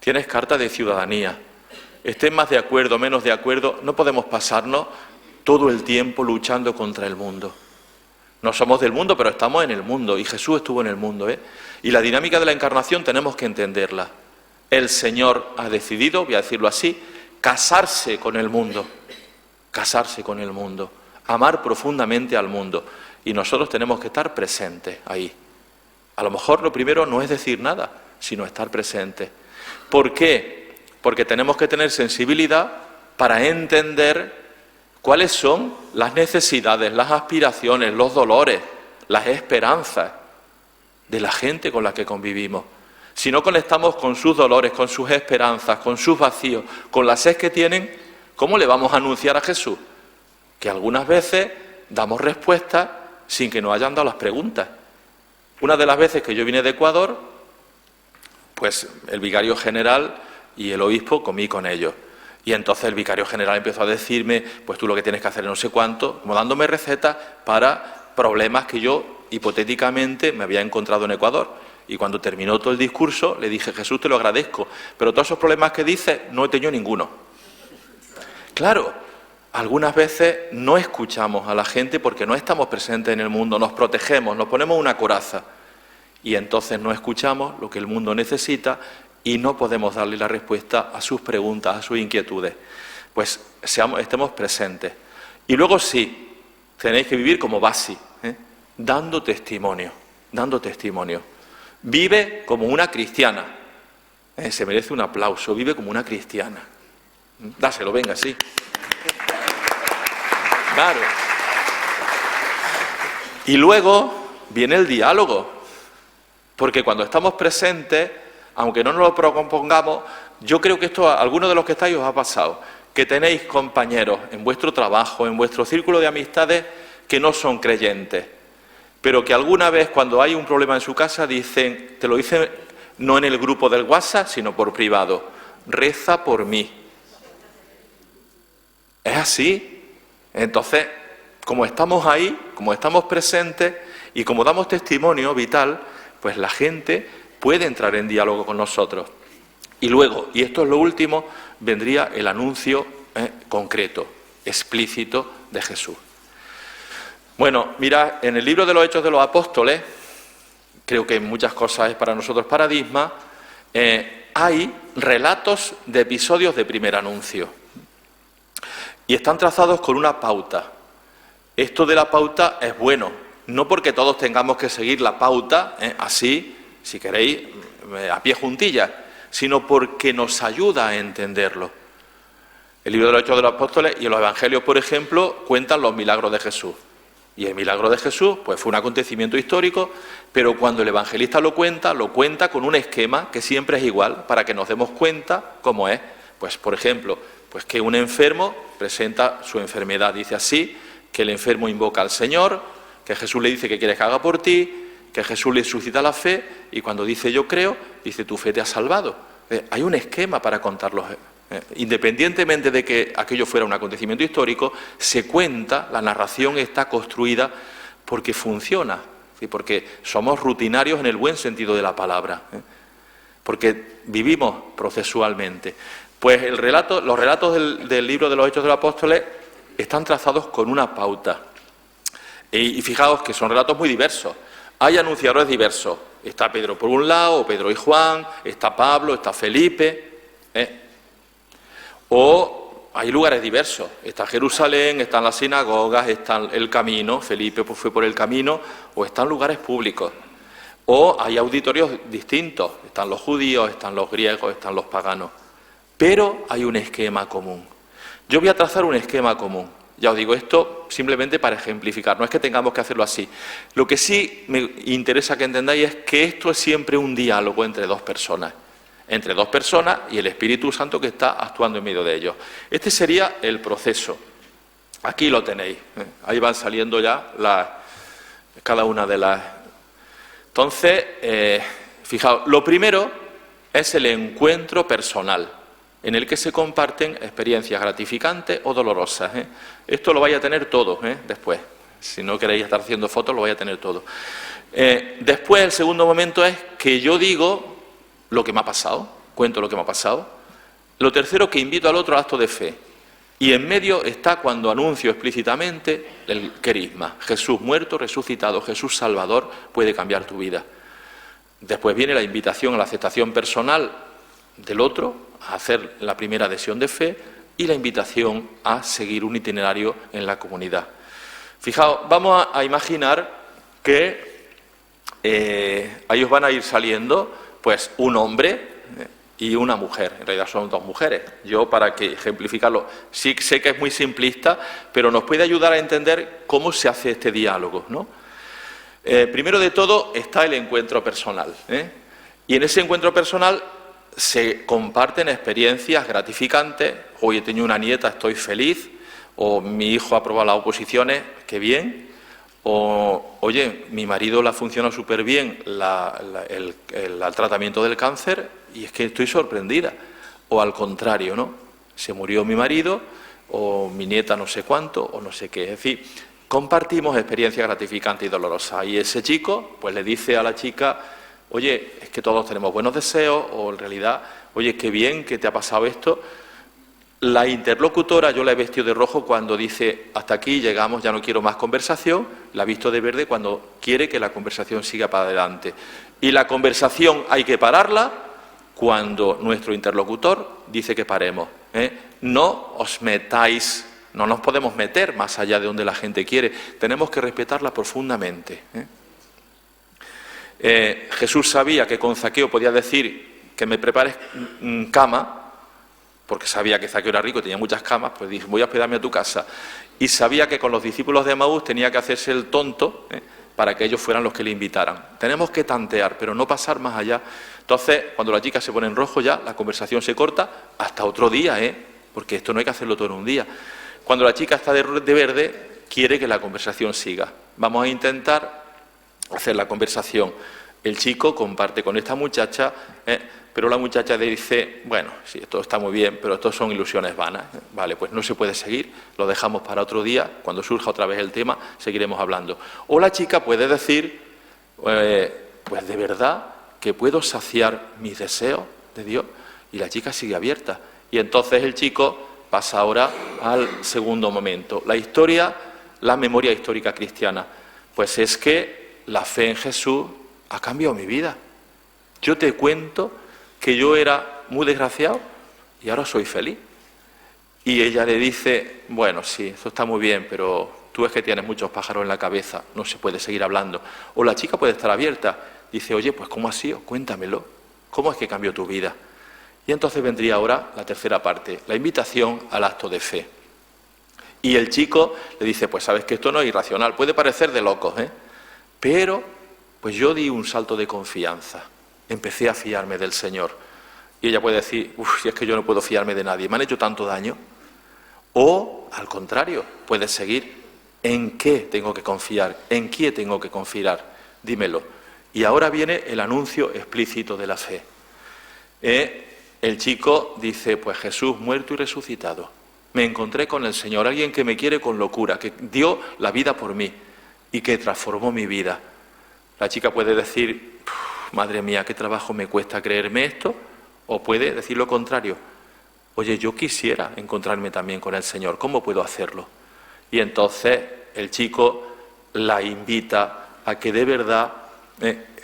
Tienes carta de ciudadanía. Estés más de acuerdo, menos de acuerdo, no podemos pasarnos todo el tiempo luchando contra el mundo. No somos del mundo, pero estamos en el mundo, y Jesús estuvo en el mundo, Y la dinámica de la encarnación tenemos que entenderla. El Señor ha decidido, voy a decirlo así, casarse con el mundo, amar profundamente al mundo, y nosotros tenemos que estar presentes ahí. A lo mejor lo primero no es decir nada, sino estar presentes. ¿Por qué? Porque tenemos que tener sensibilidad para entender cuáles son las necesidades, las aspiraciones, los dolores, las esperanzas de la gente con la que convivimos. Si no conectamos con sus dolores, con sus esperanzas, con sus vacíos, con la sed que tienen, ¿cómo le vamos a anunciar a Jesús? Que algunas veces damos respuestas sin que nos hayan dado las preguntas. Una de las veces que yo vine de Ecuador, pues el vicario general y el obispo comí con ellos. Y entonces el vicario general empezó a decirme, pues tú lo que tienes que hacer es no sé cuánto, como dándome recetas para problemas que yo hipotéticamente me había encontrado en Ecuador. Y cuando terminó todo el discurso, le dije, Jesús, te lo agradezco, pero todos esos problemas que dices no he tenido ninguno. Claro, algunas veces no escuchamos a la gente porque no estamos presentes en el mundo, nos protegemos, nos ponemos una coraza. Y entonces no escuchamos lo que el mundo necesita y no podemos darle la respuesta a sus preguntas, a sus inquietudes. Pues estemos presentes. Y luego sí, tenéis que vivir como Basi, dando testimonio, dando testimonio. Vive como una cristiana. Se merece un aplauso, vive como una cristiana. Dáselo, venga, sí. Claro. Y luego viene el diálogo, porque cuando estamos presentes, aunque no nos lo propongamos, yo creo que esto a algunos de los que estáis os ha pasado, que tenéis compañeros en vuestro trabajo, en vuestro círculo de amistades, que no son creyentes, pero que alguna vez cuando hay un problema en su casa dicen, te lo dicen no en el grupo del WhatsApp, sino por privado, reza por mí. Es así. Entonces, como estamos ahí, como estamos presentes y como damos testimonio vital, pues la gente puede entrar en diálogo con nosotros. Y luego, y esto es lo último, vendría el anuncio concreto, explícito de Jesús. Bueno, mira, en el libro de los Hechos de los Apóstoles, creo que en muchas cosas es para nosotros paradigma, hay relatos de episodios de primer anuncio. Y están trazados con una pauta. Esto de la pauta es bueno, no porque todos tengamos que seguir la pauta, así, si queréis, a pie juntillas, sino porque nos ayuda a entenderlo. El libro de los Hechos de los Apóstoles y los Evangelios, por ejemplo, cuentan los milagros de Jesús. Y el milagro de Jesús, pues fue un acontecimiento histórico, pero cuando el evangelista lo cuenta con un esquema que siempre es igual, para que nos demos cuenta cómo es. Pues, por ejemplo, pues que un enfermo presenta su enfermedad, dice así, que el enfermo invoca al Señor, que Jesús le dice que quiere que haga por ti, que Jesús le suscita la fe, y cuando dice yo creo, dice tu fe te ha salvado. Hay un esquema para contarlos. Independientemente de que aquello fuera un acontecimiento histórico, se cuenta, la narración está construida porque funciona, ¿sí? Porque somos rutinarios en el buen sentido de la palabra, porque vivimos procesualmente. Pues los relatos del libro de los Hechos de los Apóstoles están trazados con una pauta. Y fijaos que son relatos muy diversos. Hay anunciadores diversos. Está Pedro por un lado, Pedro y Juan, está Pablo, está Felipe. O hay lugares diversos. Está Jerusalén, están las sinagogas, está el camino. Felipe pues fue por el camino. O están lugares públicos. O hay auditorios distintos. Están los judíos, están los griegos, están los paganos. Pero hay un esquema común. Yo voy a trazar un esquema común. Ya os digo esto simplemente para ejemplificar, no es que tengamos que hacerlo así. Lo que sí me interesa que entendáis es que esto es siempre un diálogo entre dos personas y el Espíritu Santo que está actuando en medio de ellos. Este sería el proceso. Aquí lo tenéis, ahí van saliendo ya cada una de las... Entonces, fijaos, lo primero es el encuentro personal, en el que se comparten experiencias gratificantes o dolorosas. Esto lo vais a tener todo después. Si no queréis estar haciendo fotos, lo vais a tener todo. Después, el segundo momento es que yo digo lo que me ha pasado, cuento lo que me ha pasado. Lo tercero, que invito al otro a acto de fe. Y en medio está cuando anuncio explícitamente el querigma. Jesús muerto, resucitado, Jesús Salvador puede cambiar tu vida. Después viene la invitación a la aceptación personal del otro, a hacer la primera adhesión de fe y la invitación a seguir un itinerario en la comunidad. Fijaos, vamos a imaginar que ahí os van a ir saliendo pues un hombre y una mujer. En realidad son dos mujeres. Yo, para que ejemplificarlo, sí sé que es muy simplista, pero nos puede ayudar a entender cómo se hace este diálogo, ¿no? Primero de todo está el encuentro personal, y en ese encuentro personal se comparten experiencias gratificantes. Hoy he tenido una nieta, estoy feliz. O mi hijo ha aprobado las oposiciones, qué bien. O, oye, mi marido le ha funcionado súper bien el tratamiento del cáncer y es que estoy sorprendida. O al contrario, ¿no? Se murió mi marido, o mi nieta no sé cuánto, o no sé qué. Es decir, compartimos experiencias gratificantes y dolorosas. Y ese chico, pues le dice a la chica, oye, es que todos tenemos buenos deseos, o en realidad, oye, qué bien que te ha pasado esto. La interlocutora yo la he vestido de rojo cuando dice hasta aquí llegamos, ya no quiero más conversación, la he visto de verde cuando quiere que la conversación siga para adelante. Y la conversación hay que pararla cuando nuestro interlocutor dice que paremos. No os metáis, no nos podemos meter más allá de donde la gente quiere, tenemos que respetarla profundamente. Jesús sabía que con Zaqueo podía decir que me prepares cama, porque sabía que Zaqueo era rico, tenía muchas camas, pues dije, voy a hospedarme a tu casa. Y sabía que con los discípulos de Emaús tenía que hacerse el tonto para que ellos fueran los que le invitaran. Tenemos que tantear, pero no pasar más allá. Entonces, cuando la chica se pone en rojo ya, la conversación se corta hasta otro día, porque esto no hay que hacerlo todo en un día. Cuando la chica está de verde, quiere que la conversación siga. Vamos a intentar hacer la conversación. El chico comparte con esta muchacha, pero la muchacha le dice, bueno, sí, esto está muy bien, pero esto son ilusiones vanas. Vale, pues no se puede seguir, lo dejamos para otro día, cuando surja otra vez el tema, seguiremos hablando. O la chica puede decir, pues de verdad que puedo saciar mis deseos de Dios, y la chica sigue abierta. Y entonces el chico pasa ahora al segundo momento. La historia, la memoria histórica cristiana, pues es que la fe en Jesús ha cambiado mi vida. Yo te cuento que yo era muy desgraciado y ahora soy feliz. Y ella le dice, bueno, sí, eso está muy bien, pero tú es que tienes muchos pájaros en la cabeza, no se puede seguir hablando. O la chica puede estar abierta, dice, oye, pues ¿cómo ha sido? Cuéntamelo, ¿cómo es que cambió tu vida? Y entonces vendría ahora la tercera parte, la invitación al acto de fe. Y el chico le dice, pues sabes que esto no es irracional, puede parecer de locos, pero pues yo di un salto de confianza, empecé a fiarme del Señor. Y ella puede decir, si es que yo no puedo fiarme de nadie, me han hecho tanto daño. O, al contrario, puedes seguir, ¿en qué tengo que confiar? ¿En quién tengo que confiar? Dímelo. Y ahora viene el anuncio explícito de la fe. El chico dice, pues Jesús muerto y resucitado. Me encontré con el Señor, alguien que me quiere con locura, que dio la vida por mí y que transformó mi vida. La chica puede decir, madre mía, qué trabajo me cuesta creerme esto, o puede decir lo contrario. Oye, yo quisiera encontrarme también con el Señor, ¿cómo puedo hacerlo? Y entonces el chico la invita a que de verdad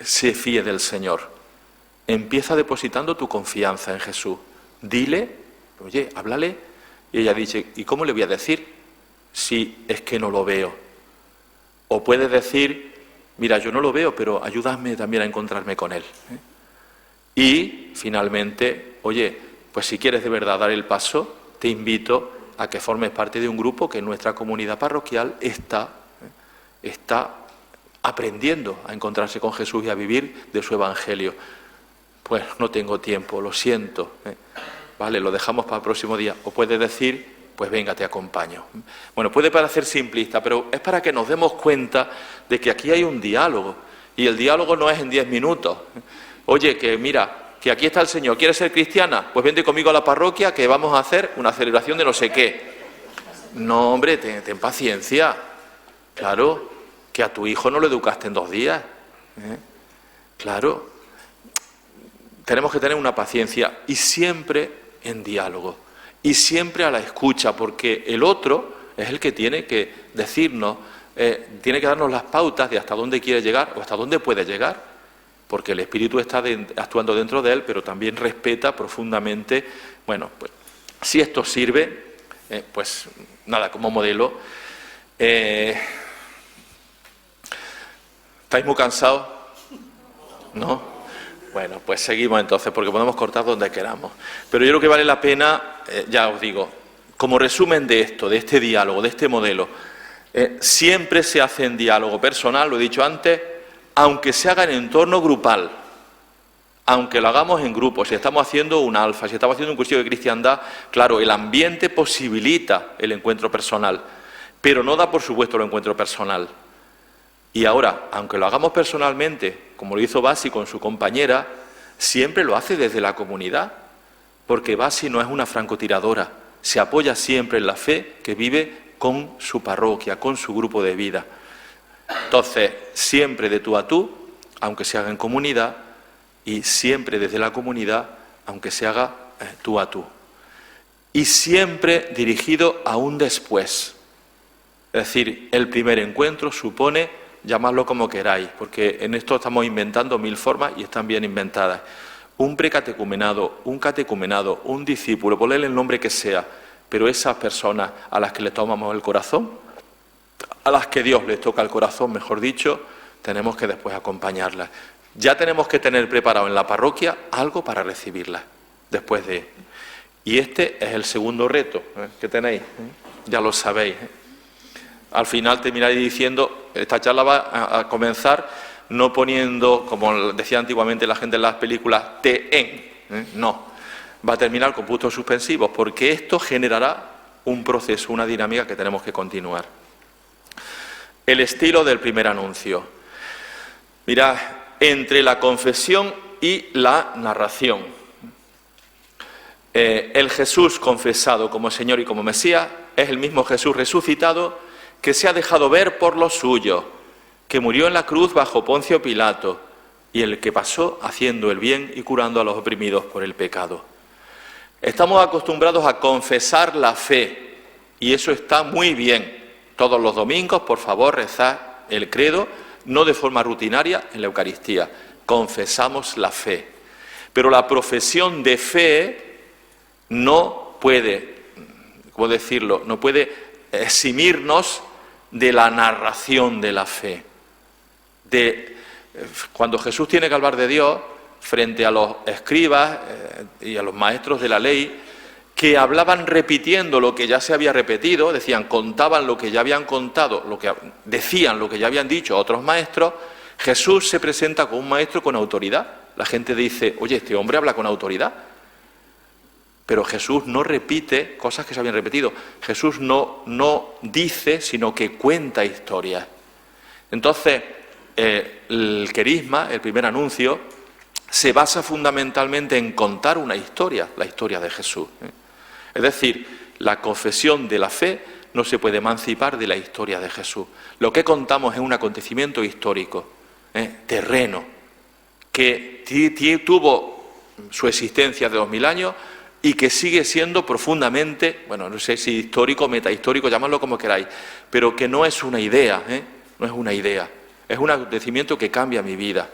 se fíe del Señor. Empieza depositando tu confianza en Jesús. Dile, oye, háblale. Y ella dice, ¿y cómo le voy a decir si es que no lo veo? O puede decir, mira, yo no lo veo, pero ayúdame también a encontrarme con él. Y finalmente, oye, pues si quieres de verdad dar el paso, te invito a que formes parte de un grupo que en nuestra comunidad parroquial está aprendiendo a encontrarse con Jesús y a vivir de su evangelio. Pues no tengo tiempo, lo siento. Vale, lo dejamos para el próximo día. O puedes decir, pues venga, te acompaño. Bueno, puede parecer simplista, pero es para que nos demos cuenta de que aquí hay un diálogo. Y el diálogo no es en 10 minutos. Oye, que mira, que aquí está el Señor, ¿quieres ser cristiana? Pues vente conmigo a la parroquia que vamos a hacer una celebración de no sé qué. No, hombre, ten paciencia. Claro, que a tu hijo no lo educaste en 2 días. Claro. Tenemos que tener una paciencia y siempre en diálogo y siempre a la escucha, porque el otro es el que tiene que decirnos, tiene que darnos las pautas de hasta dónde quiere llegar o hasta dónde puede llegar, porque el Espíritu está actuando dentro de él, pero también respeta profundamente. Bueno, pues si esto sirve, pues nada, como modelo. ¿Estáis muy cansados? ¿No? Bueno, pues seguimos entonces, porque podemos cortar donde queramos. Pero yo creo que vale la pena, ya os digo, como resumen de esto, de este diálogo, de este modelo, siempre se hace en diálogo personal, lo he dicho antes, aunque se haga en entorno grupal, aunque lo hagamos en grupo, si estamos haciendo un alfa, si estamos haciendo un cursillo de cristiandad, claro, el ambiente posibilita el encuentro personal, pero no da por supuesto el encuentro personal. Y ahora, aunque lo hagamos personalmente, como lo hizo Basi con su compañera, siempre lo hace desde la comunidad, porque Basi no es una francotiradora, se apoya siempre en la fe que vive con su parroquia, con su grupo de vida. Entonces, siempre de tú a tú, aunque se haga en comunidad, y siempre desde la comunidad, aunque se haga tú a tú. y siempre dirigido a un después. Es decir, el primer encuentro supone, llamadlo como queráis, porque en esto estamos inventando 1000 formas y están bien inventadas. Un precatecumenado, un catecumenado, un discípulo, ponle el nombre que sea, pero esas personas a las que le tomamos el corazón, a las que Dios les toca el corazón, mejor dicho, tenemos que después acompañarlas. Ya tenemos que tener preparado en la parroquia algo para recibirlas después de... Y este es el segundo reto que tenéis, ya lo sabéis. Al final terminaréis diciendo, esta charla va a comenzar no poniendo, como decía antiguamente la gente en las películas, no. Va a terminar con puntos suspensivos, porque esto generará un proceso, una dinámica que tenemos que continuar. El estilo del primer anuncio. Mirad, entre la confesión y la narración. El Jesús confesado como Señor y como Mesías es el mismo Jesús resucitado que se ha dejado ver por los suyos, que murió en la cruz bajo Poncio Pilato y el que pasó haciendo el bien y curando a los oprimidos por el pecado. Estamos acostumbrados a confesar la fe y eso está muy bien. Todos los domingos, por favor, rezad el credo, no de forma rutinaria en la Eucaristía. Confesamos la fe. Pero la profesión de fe no puede, ¿cómo decirlo?, no puede eximirnos de la narración de la fe. Cuando Jesús tiene que hablar de Dios frente a los escribas y a los maestros de la ley, que hablaban repitiendo lo que ya se había repetido, contaban lo que ya habían contado, decían lo que ya habían dicho otros maestros, Jesús se presenta como un maestro con autoridad. La gente dice, oye, este hombre habla con autoridad. Pero Jesús no repite cosas que se habían repetido. Jesús no dice, sino que cuenta historias. Entonces, el querisma, el primer anuncio, se basa fundamentalmente en contar una historia, la historia de Jesús. Es decir, la confesión de la fe no se puede emancipar de la historia de Jesús. Lo que contamos es un acontecimiento histórico, terreno, que tuvo su existencia de 2000 años y que sigue siendo profundamente, bueno, no sé si histórico, metahistórico, llamadlo como queráis, pero que no es una idea, no es una idea, es un acontecimiento que cambia mi vida.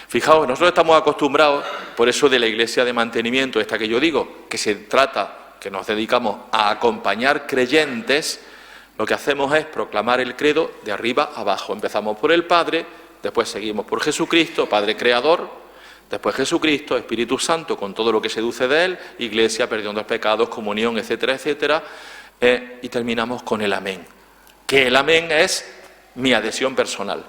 Fijaos, nosotros estamos acostumbrados, por eso de la iglesia de mantenimiento, esta que yo digo, que se trata, que nos dedicamos a acompañar creyentes, lo que hacemos es proclamar el credo de arriba a abajo. Empezamos por el Padre, después seguimos por Jesucristo, Padre Creador, después Jesucristo, Espíritu Santo, con todo lo que seduce de Él, Iglesia, perdón de los pecados, comunión, etcétera, etcétera, y terminamos con el amén. Que el amén es mi adhesión personal.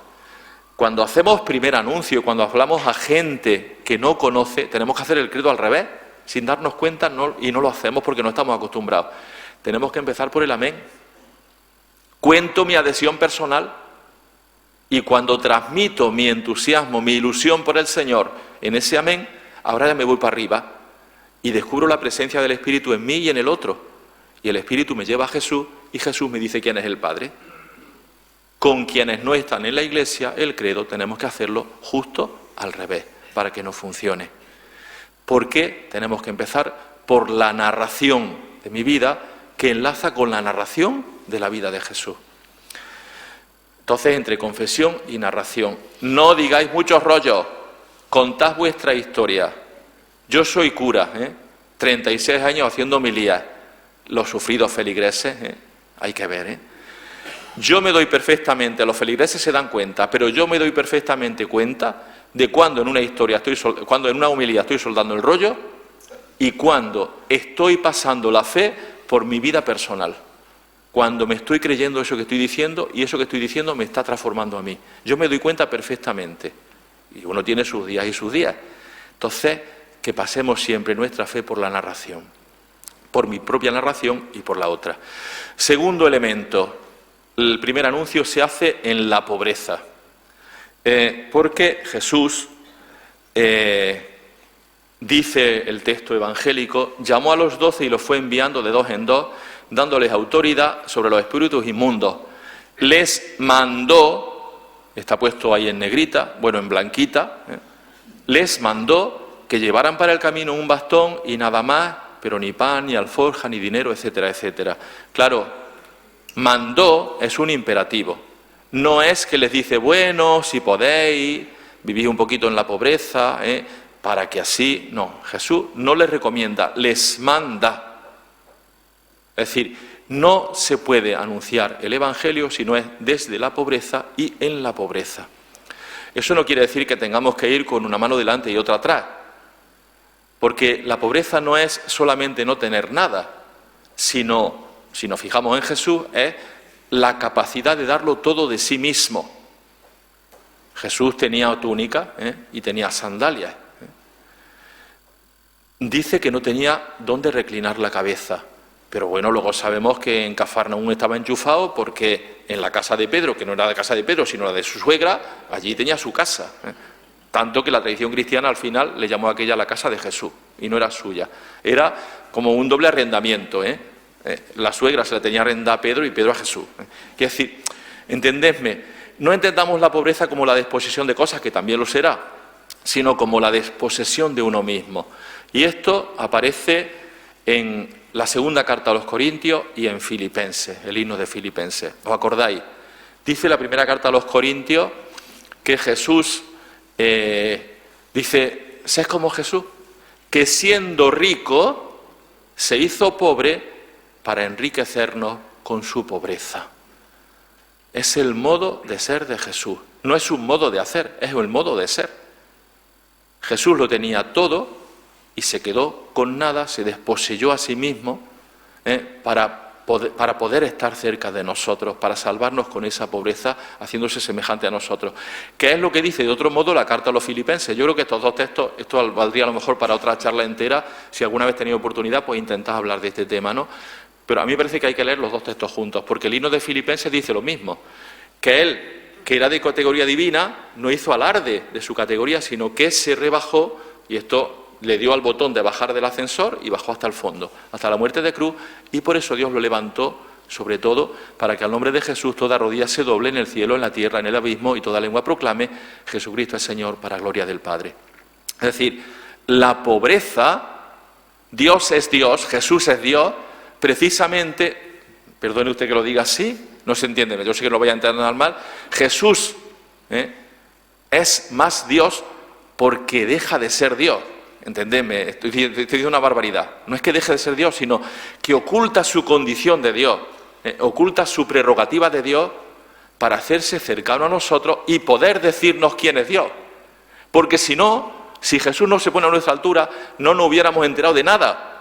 Cuando hacemos primer anuncio, cuando hablamos a gente que no conoce, tenemos que hacer el credo al revés, sin darnos cuenta, y no lo hacemos porque no estamos acostumbrados. Tenemos que empezar por el amén. Cuento mi adhesión personal y cuando transmito mi entusiasmo, mi ilusión por el Señor en ese amén, ahora ya me voy para arriba y descubro la presencia del Espíritu en mí y en el otro. Y el Espíritu me lleva a Jesús y Jesús me dice quién es el Padre. Con quienes no están en la Iglesia, el credo tenemos que hacerlo justo al revés, para que no funcione. ¿Por qué? Tenemos que empezar por la narración de mi vida, que enlaza con la narración de la vida de Jesús. Entonces, entre confesión y narración, no digáis muchos rollos, contad vuestra historia. Yo soy cura, 36 años haciendo homilías, los sufridos feligreses, hay que ver, Yo me doy perfectamente, los feligreses se dan cuenta, pero yo me doy perfectamente cuenta de cuando en una homilía estoy soldando el rollo y cuando estoy pasando la fe por mi vida personal. Cuando me estoy creyendo eso que estoy diciendo y eso que estoy diciendo me está transformando a mí. Yo me doy cuenta perfectamente. Y uno tiene sus días y sus días. Entonces, que pasemos siempre nuestra fe por la narración. Por mi propia narración y por la otra. Segundo elemento. El primer anuncio se hace en la pobreza, porque Jesús, dice el texto evangélico, llamó a los 12 y los fue enviando de 2 en 2, dándoles autoridad sobre los espíritus inmundos. Les mandó, está puesto ahí en negrita, bueno, en blanquita, les mandó que llevaran para el camino un bastón y nada más, pero ni pan, ni alforja, ni dinero, etcétera, etcétera. Claro, mandó es un imperativo. No es que les dice, bueno, si podéis, vivís un poquito en la pobreza, para que así... No, Jesús no les recomienda, les manda. Es decir, no se puede anunciar el Evangelio si no es desde la pobreza y en la pobreza. Eso no quiere decir que tengamos que ir con una mano delante y otra atrás, porque la pobreza no es solamente no tener nada, sino, si nos fijamos en Jesús, es la capacidad de darlo todo de sí mismo. Jesús tenía túnica y tenía sandalias. Dice que no tenía dónde reclinar la cabeza, pero bueno, luego sabemos que en Cafarnaúm estaba enchufado porque en la casa de Pedro, que no era la casa de Pedro, sino la de su suegra, allí tenía su casa. Tanto que la tradición cristiana al final le llamó a aquella la casa de Jesús, y no era suya. Era como un doble arrendamiento, La suegra se la tenía arrendada a Pedro y Pedro a Jesús. Quiero decir, entendedme, no entendamos la pobreza como la desposesión de cosas, que también lo será, sino como la desposesión de uno mismo. Y esto aparece en la segunda carta a los Corintios y en Filipenses, el himno de Filipenses. ¿Os acordáis? Dice la primera carta a los Corintios que Jesús, dice, ¿sed como Jesús? Que siendo rico se hizo pobre para enriquecernos con su pobreza. Es el modo de ser de Jesús. No es un modo de hacer, es el modo de ser. Jesús lo tenía todo y se quedó con nada, se desposeyó a sí mismo para poder estar cerca de nosotros, para salvarnos con esa pobreza, haciéndose semejante a nosotros. ¿Qué es lo que dice de otro modo la carta a los Filipenses? Yo creo que estos dos textos, esto valdría a lo mejor para otra charla entera, si alguna vez tenéis oportunidad, pues intentad hablar de este tema, ¿no? Pero a mí me parece que hay que leer los dos textos juntos, porque el himno de Filipenses dice lo mismo, que él, que era de categoría divina, no hizo alarde de su categoría, sino que se rebajó, y esto le dio al botón de bajar del ascensor y bajó hasta el fondo, hasta la muerte de cruz, y por eso Dios lo levantó, sobre todo, para que al nombre de Jesús toda rodilla se doble en el cielo, en la tierra, en el abismo, y toda lengua proclame, Jesucristo es Señor, para gloria del Padre. Es decir, la pobreza, Dios es Dios, Jesús es Dios, precisamente, perdone usted que lo diga así, no se entiende, yo sé que lo voy a entender mal, Jesús es más Dios porque deja de ser Dios. Entendedme, estoy diciendo una barbaridad. No es que deje de ser Dios, sino que oculta su condición de Dios, oculta su prerrogativa de Dios para hacerse cercano a nosotros y poder decirnos quién es Dios. Porque si no, si Jesús no se pone a nuestra altura, no nos hubiéramos enterado de nada.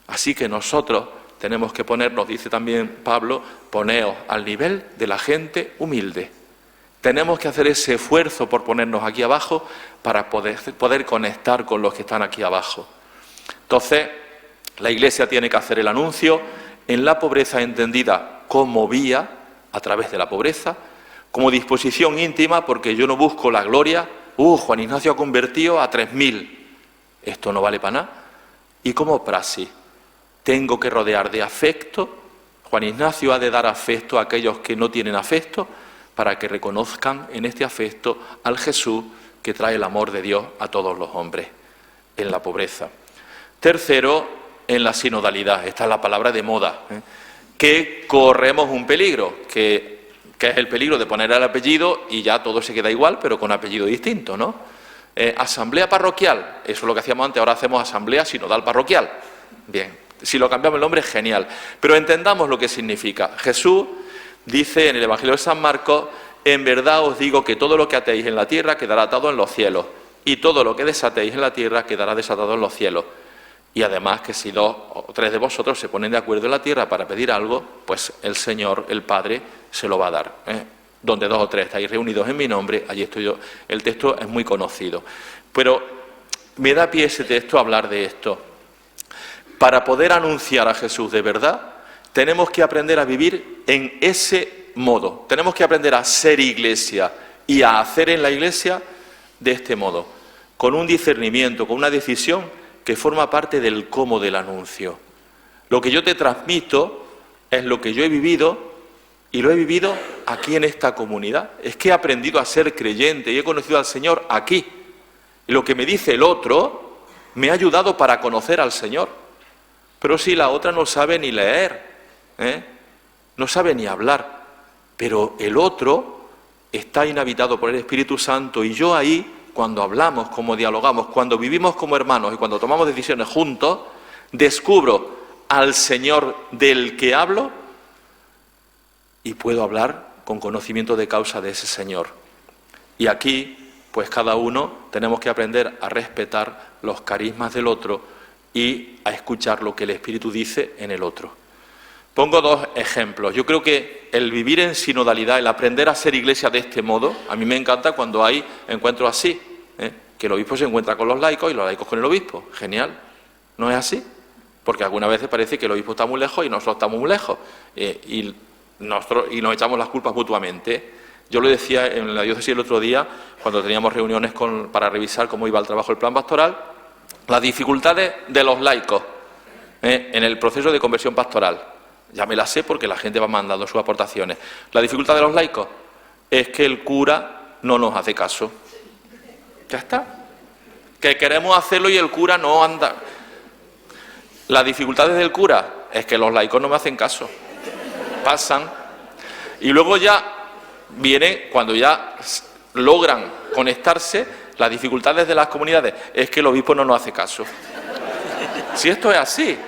Así que nosotros tenemos que ponernos, dice también Pablo, poneos al nivel de la gente humilde. Tenemos que hacer ese esfuerzo por ponernos aquí abajo para poder conectar con los que están aquí abajo. Entonces, la Iglesia tiene que hacer el anuncio en la pobreza entendida como vía, a través de la pobreza, como disposición íntima, porque yo no busco la gloria. Juan Ignacio ha convertido a 3.000. Esto no vale para nada. Y como praxis, tengo que rodear de afecto. Juan Ignacio ha de dar afecto a aquellos que no tienen afecto, para que reconozcan en este afecto al Jesús que trae el amor de Dios a todos los hombres en la pobreza. Tercero, en la sinodalidad. Esta es la palabra de moda, que corremos un peligro, que es el peligro de poner el apellido y ya todo se queda igual, pero con apellido distinto, ¿no? Asamblea parroquial, eso es lo que hacíamos antes, ahora hacemos asamblea sinodal parroquial. Bien, si lo cambiamos el nombre, genial. Pero entendamos lo que significa. Jesús dice en el Evangelio de San Marcos, en verdad os digo que todo lo que atéis en la tierra quedará atado en los cielos, y todo lo que desatéis en la tierra quedará desatado en los cielos. Y además que si 2 o 3 de vosotros se ponen de acuerdo en la tierra para pedir algo, pues el Señor, el Padre, se lo va a dar. Donde 2 o 3 estáis reunidos en mi nombre, allí estoy yo. El texto es muy conocido. Pero me da pie ese texto a hablar de esto. Para poder anunciar a Jesús de verdad, tenemos que aprender a vivir en ese modo. Tenemos que aprender a ser iglesia y a hacer en la iglesia de este modo, con un discernimiento, con una decisión que forma parte del cómo del anuncio. Lo que yo te transmito es lo que yo he vivido, y lo he vivido aquí en esta comunidad. Es que he aprendido a ser creyente y he conocido al Señor aquí. Y lo que me dice el otro me ha ayudado para conocer al Señor. Pero si la otra no sabe ni leer, no sabe ni hablar, pero el otro está inhabitado por el Espíritu Santo y yo ahí, cuando hablamos, como dialogamos, cuando vivimos como hermanos y cuando tomamos decisiones juntos, descubro al Señor del que hablo y puedo hablar con conocimiento de causa de ese Señor. Y aquí, pues cada uno tenemos que aprender a respetar los carismas del otro y a escuchar lo que el Espíritu dice en el otro. Pongo dos ejemplos. Yo creo que el vivir en sinodalidad, el aprender a ser iglesia de este modo, a mí me encanta cuando hay encuentros así, que el obispo se encuentra con los laicos y los laicos con el obispo. Genial. ¿No es así? Porque algunas veces parece que el obispo está muy lejos y nosotros estamos muy lejos. Y nos echamos las culpas mutuamente. Yo lo decía en la diócesis el otro día, cuando teníamos reuniones para revisar cómo iba el trabajo del plan pastoral, las dificultades de los laicos en el proceso de conversión pastoral. Ya me las sé porque la gente va mandando sus aportaciones. La dificultad de los laicos es que el cura no nos hace caso. Ya está. Que queremos hacerlo y el cura no anda. Las dificultades del cura es que los laicos no me hacen caso. Pasan. Y luego ya viene, cuando ya logran conectarse, las dificultades de las comunidades es que el obispo no nos hace caso. Si esto es así,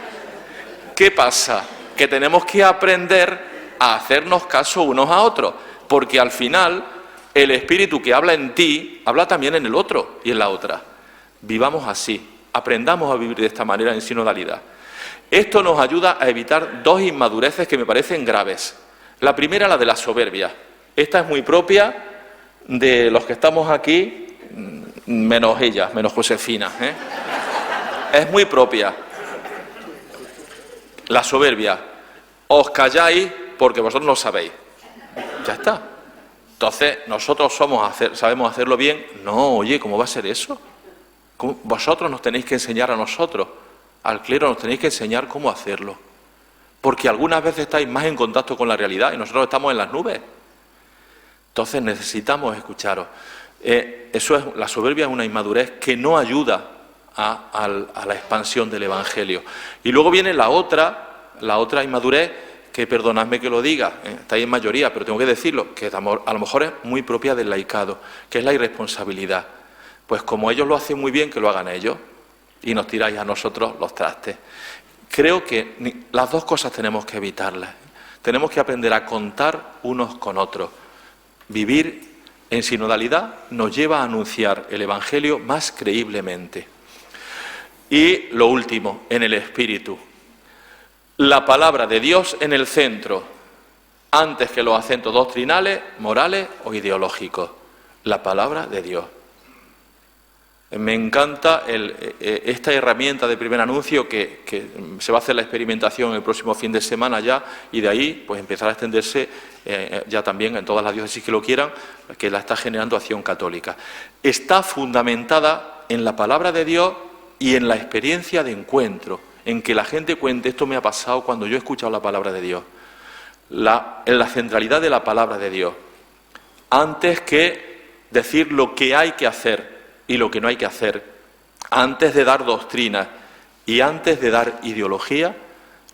¿qué pasa? Que tenemos que aprender a hacernos caso unos a otros, porque al final el Espíritu que habla en ti, habla también en el otro y en la otra. Vivamos así, aprendamos a vivir de esta manera en sinodalidad. Esto nos ayuda a evitar dos inmadureces que me parecen graves. La primera, la de la soberbia. Esta es muy propia de los que estamos aquí, menos ella, menos Josefina. Es muy propia. La soberbia. Os calláis porque vosotros no sabéis. Ya está. Entonces, ¿nosotros sabemos hacerlo bien? No, oye, ¿cómo va a ser eso? Vosotros nos tenéis que enseñar a nosotros, al clero nos tenéis que enseñar cómo hacerlo. Porque algunas veces estáis más en contacto con la realidad y nosotros estamos en las nubes. Entonces necesitamos escucharos. La soberbia es una inmadurez que no ayuda a la expansión del Evangelio. Y luego viene la otra inmadurez, que perdonadme que lo diga, estáis en mayoría, pero tengo que decirlo, que a lo mejor es muy propia del laicado, que es la irresponsabilidad. Pues como ellos lo hacen muy bien, que lo hagan ellos, y nos tiráis a nosotros los trastes. Creo que las dos cosas tenemos que evitarlas. Tenemos que aprender a contar unos con otros. Vivir en sinodalidad nos lleva a anunciar el Evangelio más creíblemente. Y lo último, en el Espíritu. La palabra de Dios en el centro, antes que los acentos doctrinales, morales o ideológicos. La palabra de Dios. Me encanta esta herramienta de primer anuncio que se va a hacer la experimentación el próximo fin de semana ya, y de ahí pues empezar a extenderse ya también en todas las diócesis que lo quieran, que la está generando Acción Católica. Está fundamentada en la palabra de Dios y en la experiencia de encuentro, en que la gente cuente: esto me ha pasado cuando yo he escuchado la palabra de Dios. En la centralidad de la palabra de Dios, antes que decir lo que hay que hacer y lo que no hay que hacer, antes de dar doctrina y antes de dar ideología,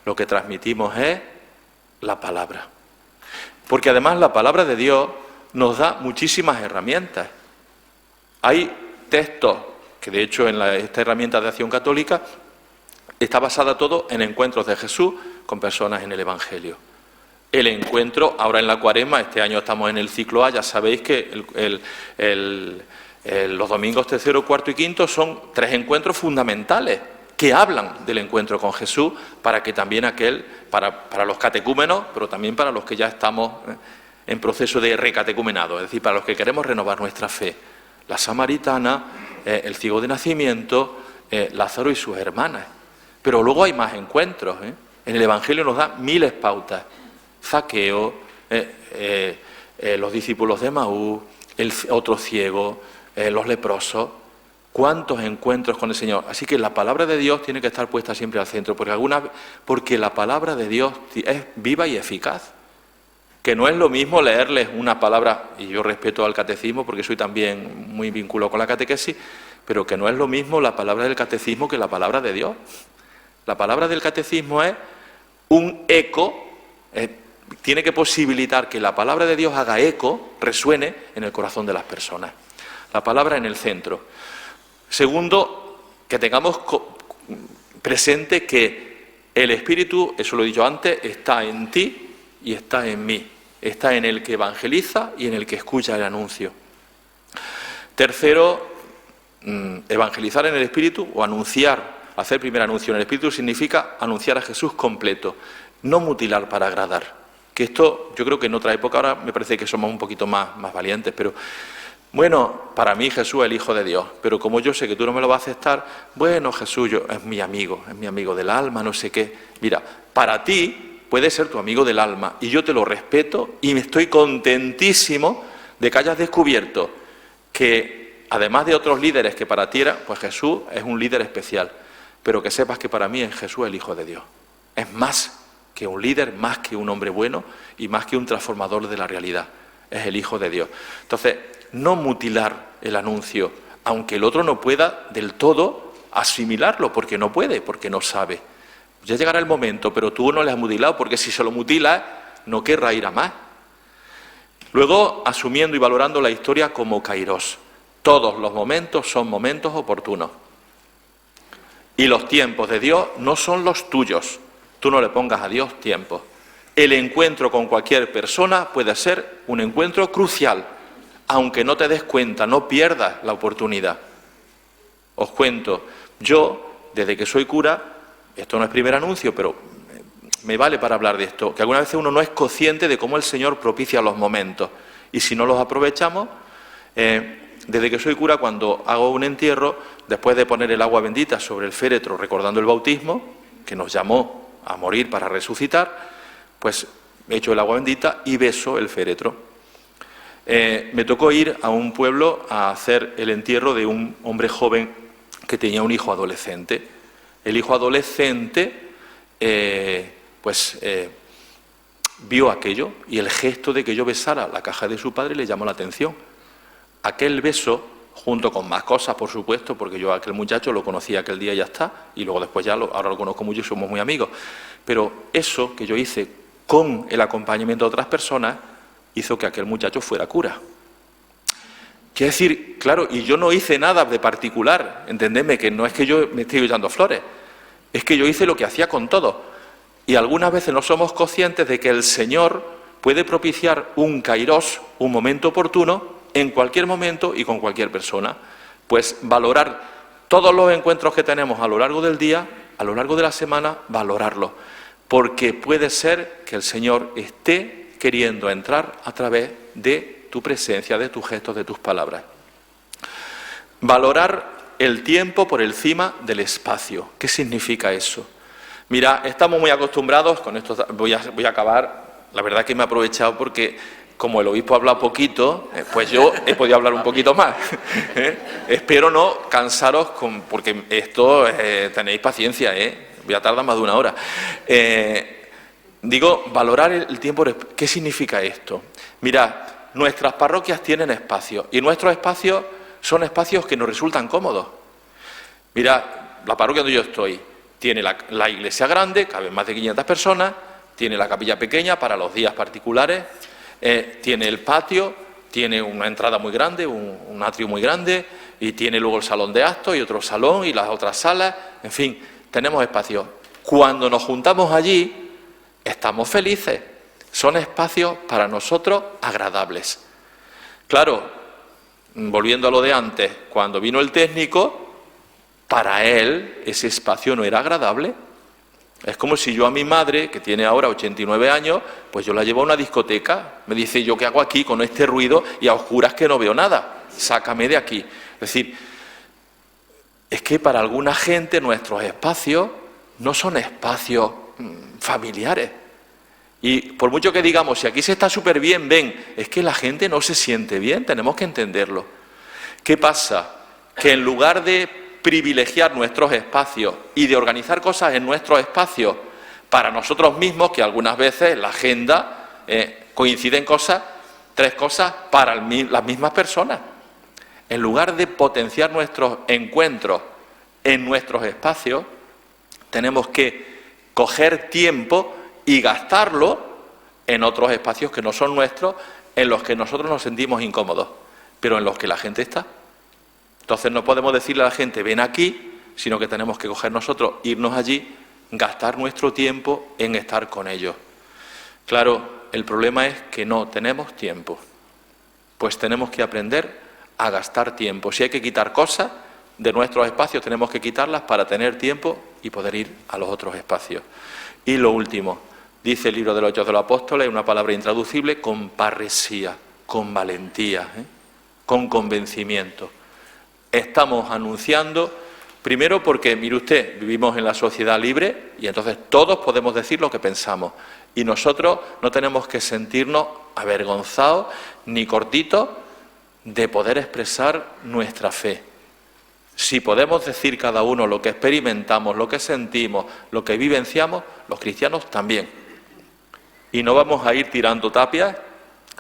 lo que transmitimos es la palabra. Porque además la palabra de Dios nos da muchísimas herramientas. Hay textos que, de hecho, en esta herramienta de Acción Católica está basada todo en encuentros de Jesús con personas en el Evangelio. El encuentro, ahora en la Cuaresma, este año estamos en el ciclo A, ya sabéis que los domingos tercero, cuarto y quinto son 3 encuentros fundamentales que hablan del encuentro con Jesús, para que también para los catecúmenos, pero también para los que ya estamos en proceso de recatecumenado, es decir, para los que queremos renovar nuestra fe. La samaritana, el ciego de nacimiento, Lázaro y sus hermanas. Pero luego hay más encuentros. En el Evangelio nos da miles pautas. Zaqueo, los discípulos de Emaús, el otro ciego, los leprosos. ¿Cuántos encuentros con el Señor? Así que la palabra de Dios tiene que estar puesta siempre al centro, porque la palabra de Dios es viva y eficaz. Que no es lo mismo leerles una palabra, y yo respeto al catecismo porque soy también muy vinculado con la catequesis, pero que no es lo mismo la palabra del catecismo que la palabra de Dios. La palabra del catecismo es un eco, tiene que posibilitar que la palabra de Dios haga eco, resuene en el corazón de las personas. La palabra en el centro. Segundo, que tengamos presente que el Espíritu, eso lo he dicho antes, está en ti y está en mí. Está en el que evangeliza y en el que escucha el anuncio. Tercero, evangelizar en el Espíritu o anunciar, hacer primer anuncio en el Espíritu significa anunciar a Jesús completo, no mutilar para agradar. Que esto, yo creo que en otra época ahora me parece que somos un poquito más valientes, pero bueno, para mí Jesús es el Hijo de Dios, pero como yo sé que tú no me lo vas a aceptar, bueno, Jesús es mi amigo del alma, no sé qué. Mira, para ti puede ser tu amigo del alma y yo te lo respeto y me estoy contentísimo de que hayas descubierto que, además de otros líderes que para ti eran, pues Jesús es un líder especial, pero que sepas que para mí es Jesús el Hijo de Dios. Es más que un líder, más que un hombre bueno y más que un transformador de la realidad. Es el Hijo de Dios. Entonces, no mutilar el anuncio, aunque el otro no pueda del todo asimilarlo, porque no puede, porque no sabe. Ya llegará el momento, pero tú no le has mutilado, porque si se lo mutilas, no querrá ir a más. Luego, asumiendo y valorando la historia como kairos. Todos los momentos son momentos oportunos. Y los tiempos de Dios no son los tuyos. Tú no le pongas a Dios tiempo. El encuentro con cualquier persona puede ser un encuentro crucial, aunque no te des cuenta, no pierdas la oportunidad. Os cuento, yo, desde que soy cura, esto no es primer anuncio, pero me vale para hablar de esto, que algunas veces uno no es consciente de cómo el Señor propicia los momentos, y si no los aprovechamos, desde que soy cura, cuando hago un entierro, después de poner el agua bendita sobre el féretro, recordando el bautismo, que nos llamó a morir para resucitar, pues echo el agua bendita y beso el féretro. Me tocó ir a un pueblo a hacer el entierro de un hombre joven que tenía un hijo adolescente. El hijo adolescente vio aquello y el gesto de que yo besara la caja de su padre le llamó la atención. Aquel beso, junto con más cosas, por supuesto, porque yo a aquel muchacho lo conocí aquel día y ya está, y luego después ahora lo conozco mucho y somos muy amigos, pero eso que yo hice con el acompañamiento de otras personas hizo que aquel muchacho fuera cura. Quiere decir, claro, y yo no hice nada de particular, entendedme, que no es que yo me esté echando flores, es que yo hice lo que hacía con todo. Y algunas veces no somos conscientes de que el Señor puede propiciar un kairos, un momento oportuno, en cualquier momento y con cualquier persona. Pues valorar todos los encuentros que tenemos a lo largo del día, a lo largo de la semana, valorarlos. Porque puede ser que el Señor esté queriendo entrar a través de tu presencia, de tus gestos, de tus palabras. Valorar el tiempo por encima del espacio. ¿Qué significa eso? Mira, estamos muy acostumbrados, con esto voy a acabar, la verdad que me he aprovechado porque como el obispo ha hablado poquito, pues yo he podido hablar un poquito más. Espero no cansaros, porque esto tenéis paciencia, voy a tardar más de una hora. Digo, valorar el tiempo. ¿Qué significa esto? Mirad, nuestras parroquias tienen espacios y nuestros espacios son espacios que nos resultan cómodos. Mirad, la parroquia donde yo estoy tiene la iglesia grande, caben más de 500 personas, tiene la capilla pequeña para los días particulares, tiene el patio, tiene una entrada muy grande, un atrio muy grande, y tiene luego el salón de actos y otro salón y las otras salas, en fin, tenemos espacios. Cuando nos juntamos allí, estamos felices, son espacios para nosotros agradables. Claro, volviendo a lo de antes, cuando vino el técnico, para él ese espacio no era agradable. Es como si yo a mi madre, que tiene ahora 89 años, pues yo la llevo a una discoteca. Me dice, ¿yo qué hago aquí con este ruido y a oscuras que no veo nada? Sácame de aquí. Es decir, es que para alguna gente nuestros espacios no son espacios familiares. Y por mucho que digamos, si aquí se está súper bien, ven, es que la gente no se siente bien, tenemos que entenderlo. ¿Qué pasa? Que en lugar de privilegiar nuestros espacios y de organizar cosas en nuestros espacios para nosotros mismos, que algunas veces en la agenda coinciden tres cosas para las mismas personas. En lugar de potenciar nuestros encuentros en nuestros espacios, tenemos que coger tiempo y gastarlo en otros espacios que no son nuestros, en los que nosotros nos sentimos incómodos, pero en los que la gente está. Entonces no podemos decirle a la gente, ven aquí, sino que tenemos que coger nosotros, irnos allí, gastar nuestro tiempo en estar con ellos. Claro, el problema es que no tenemos tiempo. Pues tenemos que aprender a gastar tiempo. Si hay que quitar cosas de nuestros espacios, tenemos que quitarlas para tener tiempo y poder ir a los otros espacios. Y lo último, dice el libro de los Hechos de los Apóstoles, una palabra intraducible, con parresía, con valentía, con convencimiento. Estamos anunciando, primero porque, mire usted, vivimos en la sociedad libre y entonces todos podemos decir lo que pensamos. Y nosotros no tenemos que sentirnos avergonzados ni cortitos de poder expresar nuestra fe. Si podemos decir cada uno lo que experimentamos, lo que sentimos, lo que vivenciamos, los cristianos también. Y no vamos a ir tirando tapias,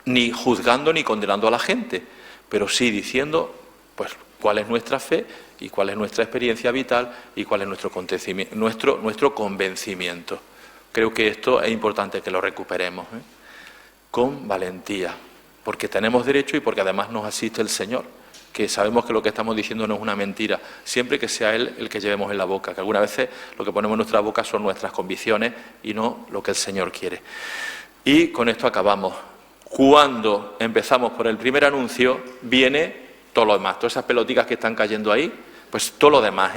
ni juzgando ni condenando a la gente, pero sí diciendo pues cuál es nuestra fe y cuál es nuestra experiencia vital y cuál es nuestro convencimiento. Creo que esto es importante que lo recuperemos, con valentía, porque tenemos derecho y porque además nos asiste el Señor, que sabemos que lo que estamos diciendo no es una mentira, siempre que sea Él el que llevemos en la boca, que algunas veces lo que ponemos en nuestra boca son nuestras convicciones y no lo que el Señor quiere. Y con esto acabamos. Cuando empezamos por el primer anuncio, viene todo lo demás, todas esas pelotitas que están cayendo ahí, pues todo lo demás,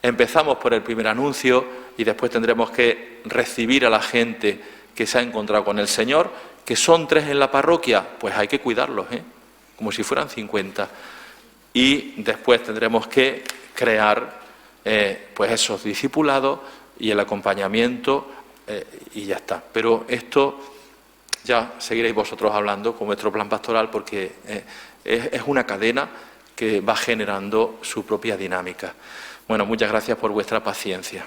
Empezamos por el primer anuncio y después tendremos que recibir a la gente que se ha encontrado con el Señor, que son 3 en la parroquia, pues hay que cuidarlos, como si fueran 50. Y después tendremos que crear pues esos discipulados y el acompañamiento y ya está. Pero esto ya seguiréis vosotros hablando con vuestro plan pastoral porque es una cadena que va generando su propia dinámica. Bueno, muchas gracias por vuestra paciencia.